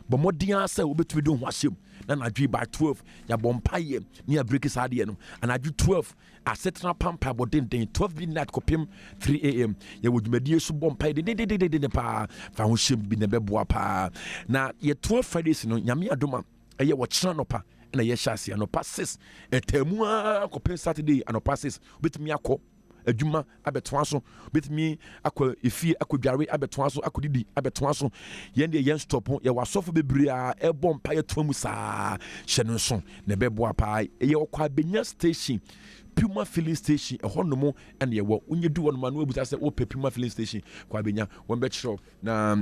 bɔ mmɔden sɛ wobɛtumi de ho ahyɛm na anadwi by 12 yɛabɔ mpayɛ ne yɛbreki saa adeɛ no anadwi 12 asetena pampa bɔdenden 12 midnight kɔpem 3 am yɛwɔ dwumadie so bɔ mpaeɛ dedededede paa fa ho hyɛm bi na ɛbɛboa paa na yɛ 12 Fridays no nyame adom a ɛyɛ wɔkyena nɔpa ɛna yɛhyɛ ase anɔpa 6 ɛtaamu a kɔpem Saturday anɔpa 6 wobɛtumi akɔ adwuma abɛtoa so bɛtumi akɔ efie akɔdware abɛtoa so akɔdidi abɛtoa so yɛn deɛ yɛn stop yɛwɔ asɔfo bebree a ɛbɔ mpa yɛtoa mu saa hyɛ no nso na ɛbɛboa paa ɛyɛ ɔkɔ abɛnya station Puma filling station ɛhɔ nom ɛna yɛwɔ wonye du hɔ nom a na wabusa sɛ wopɛ Puma filling station kɔ abɛnya wɔn bɛkyerɛw na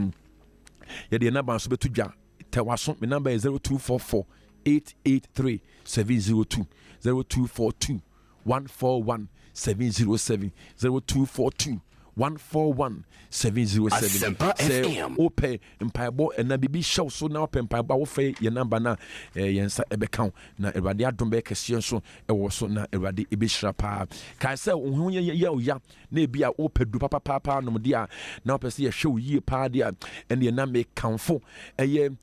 yɛde yɛn namba nso bɛto dwa tɛwaso me namba yɛ 0244 883 702 0242 141 707 0242 141 707 sɛ wopɛ mpaebɔ ɛna biribi hyɛw so na wopɛ mpaebɔ a wofɛ yɛ namba no yɛn nsa ɛbɛka wo na Awurade adom bɛyɛ kɛseɛ nso ɛwɔ so na Awurade ɛbɛhyira paa kae sɛ wo ho yɛ wo ya na ebi a wopɛ du papapapa nom deɛ a na wopɛ sɛ yɛhwɛ wo yie paa deɛ a ɛne ɛna mekamfo ɛyɛ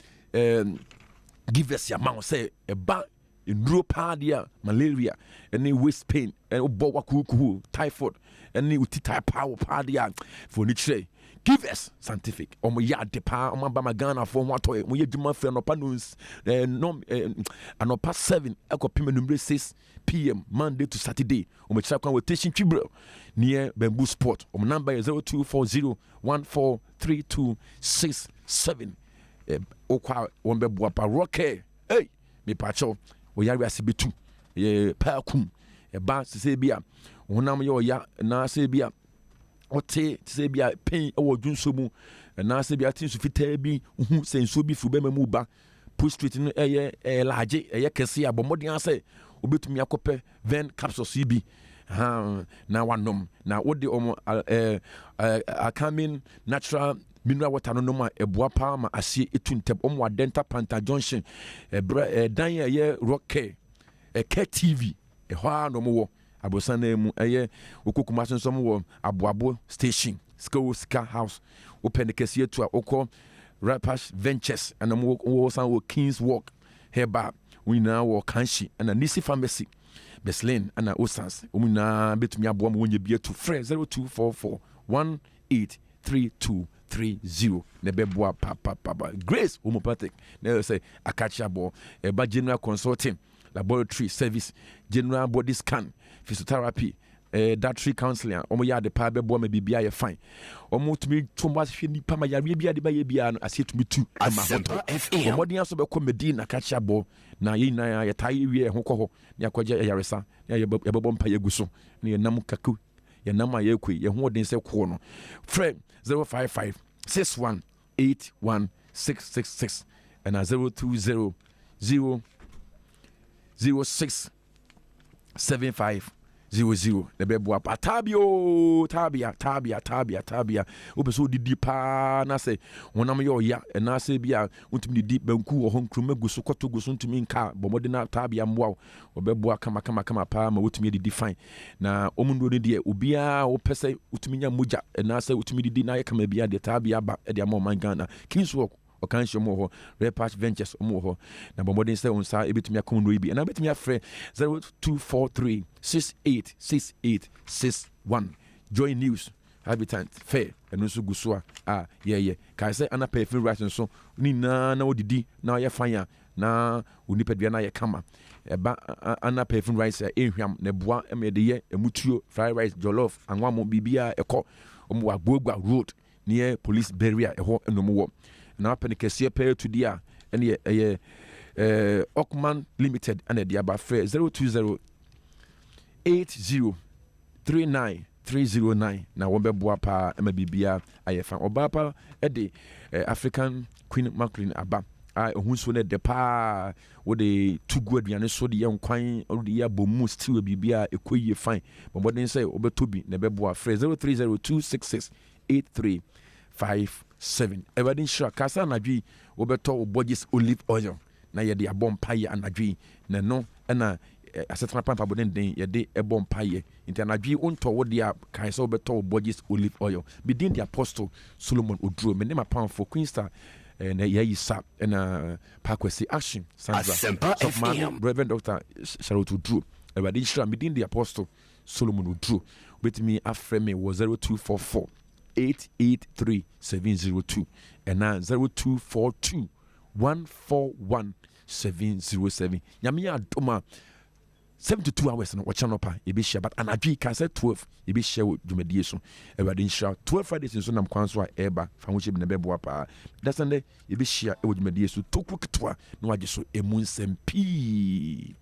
givers yɛma wo sɛ ɛba nduro paa deɛ a malaria ɛne waist pain ɛne wobɔ wakurukuhu typhoid ɛne wotita paa wɔ paa deɛ a fo ni kyerɛ give us scientific ɔmo yɛ ade paa ɔmo aba ma Ghanafoɔ ho atɔ ɔmo yɛ adwuma fɛ anɔpa 7 ɛkɔpem anwummerɛ 6 PM Monday to Saturday ɔmo kyerɛ kwan wɔ station Twibrel near Bamboo Sport ɔmo number yɛ 0240 143267 okwa wɔn bɛboa pa rocket hey mepakyɛw wɔyare ase betu yɛ paakum ɛba sɛ bi a honam yɛ ɔya na sɛ bi a ɔte sɛ bi a pain ɛwɔ dwunso mu na sɛ bi a tin so fitaa bi hu sɛ nsuo bi furu bɛma mu ba post street no ɛyɛ large ɛyɛ kɛse a bɔmmɔden asɛ obetumi akɔpɛ ven capsules bi na wanom na wode ɔmo akamin natural mineral water no nom a ɛboa paa ma aseɛ ɛtu ntɛm ɔmo wa Denta Panta Junction dan a ɛyɛ rock care TV ɛhɔ a na ɔmo wɔ abosan na mu ɛyɛ okokuma sonsom wɔ aboabo station sika house open the kɛseɛ tu a okɔ Rapash Ventures and I'm also King's Walk hereby we now walk Kanshi and a Nisi Pharmacy Beslane and a Osans Umina Betumia Bom when you be to Fred 0244 183230 Nebeboa Papa Grace Homeopathic never say Akacha Bo about General Consulting Laboratory Service General Body Scan Physiotherapy dietary counseling omo ya de pa bebo ma bibia ye fine omo tumi to mo ahwe ni pa ma ya bia de ba ye bia no ase tumi tu ama hoto omo den aso be ko medina ka cha bo na ye na ye tai wie ho ko ho ne akwaje yaresa ye bebo mpa ye guso ne ye nam kaku ye nam aye kwe ye ho den se ko no friend 055 6181666 and 020 006 75 00 the bebo apa tabia obeso didi pa na se wonam yo ya na se bia untumi didi banku wo honkrum aguso kwato guso untumi nka bomode na tabia mboa obebo kama pa ma utumi didi fine na omundo ne de obia wo pese utumi nya moja na se utumi didi na yakama bia de tabia ba de am man Ghana King's Walk Okansho mo ho Repatch Ventures mo ho na bomodin say onsa ebetumi akondo ibi na betumi afre 0243 686861 Joy News Habitant Fair eno so gusua kai say ana perfect right so ni na odidi na ye fanya na onipadua na ye kama eba ana perfect rice ehwam na boa emede ye emutuo fried rice jollof anwa mo bibia eko omo agbogwa road near police barrier eho enomo wo na penikese pay to dia ene Okman Limited and the aba fair 020 8039309 na wombe boa pa emabibia ayefa obapa de African Queen Maclean aba ohunso ne de pa wo de tugu aduane so de yankwan o de ya bomu still bibia ekoyie fine bombodin say obetobi na beboa fair 0302668357 everything sure kasa na dwi obeto Borges olive oil na ye de abom paye anadwi na no na asetana pampa boden den ye de ebom paye nti anadwi onto wo de kan so obeto Borges olive oil bidin the Apostle Solomon Oduro me ne ma pam for Queen Star na ye yisa na Pakwesi Action Asempa FM Reverend Dr. Charlotte Oduro everybody sure bidin the Apostle Solomon Oduro with me afre me was 0244 883702 and now 0242 141-707. Yamia Doma 72 hours no channel pa e be share but anadwi ka say 12 e be share dwumadie everybody share 12 Fridays so nam kwan so a eba fa ho chebe na bebo pa that's and e be share e dwumadie so toku ketwa no agye so emunsem pii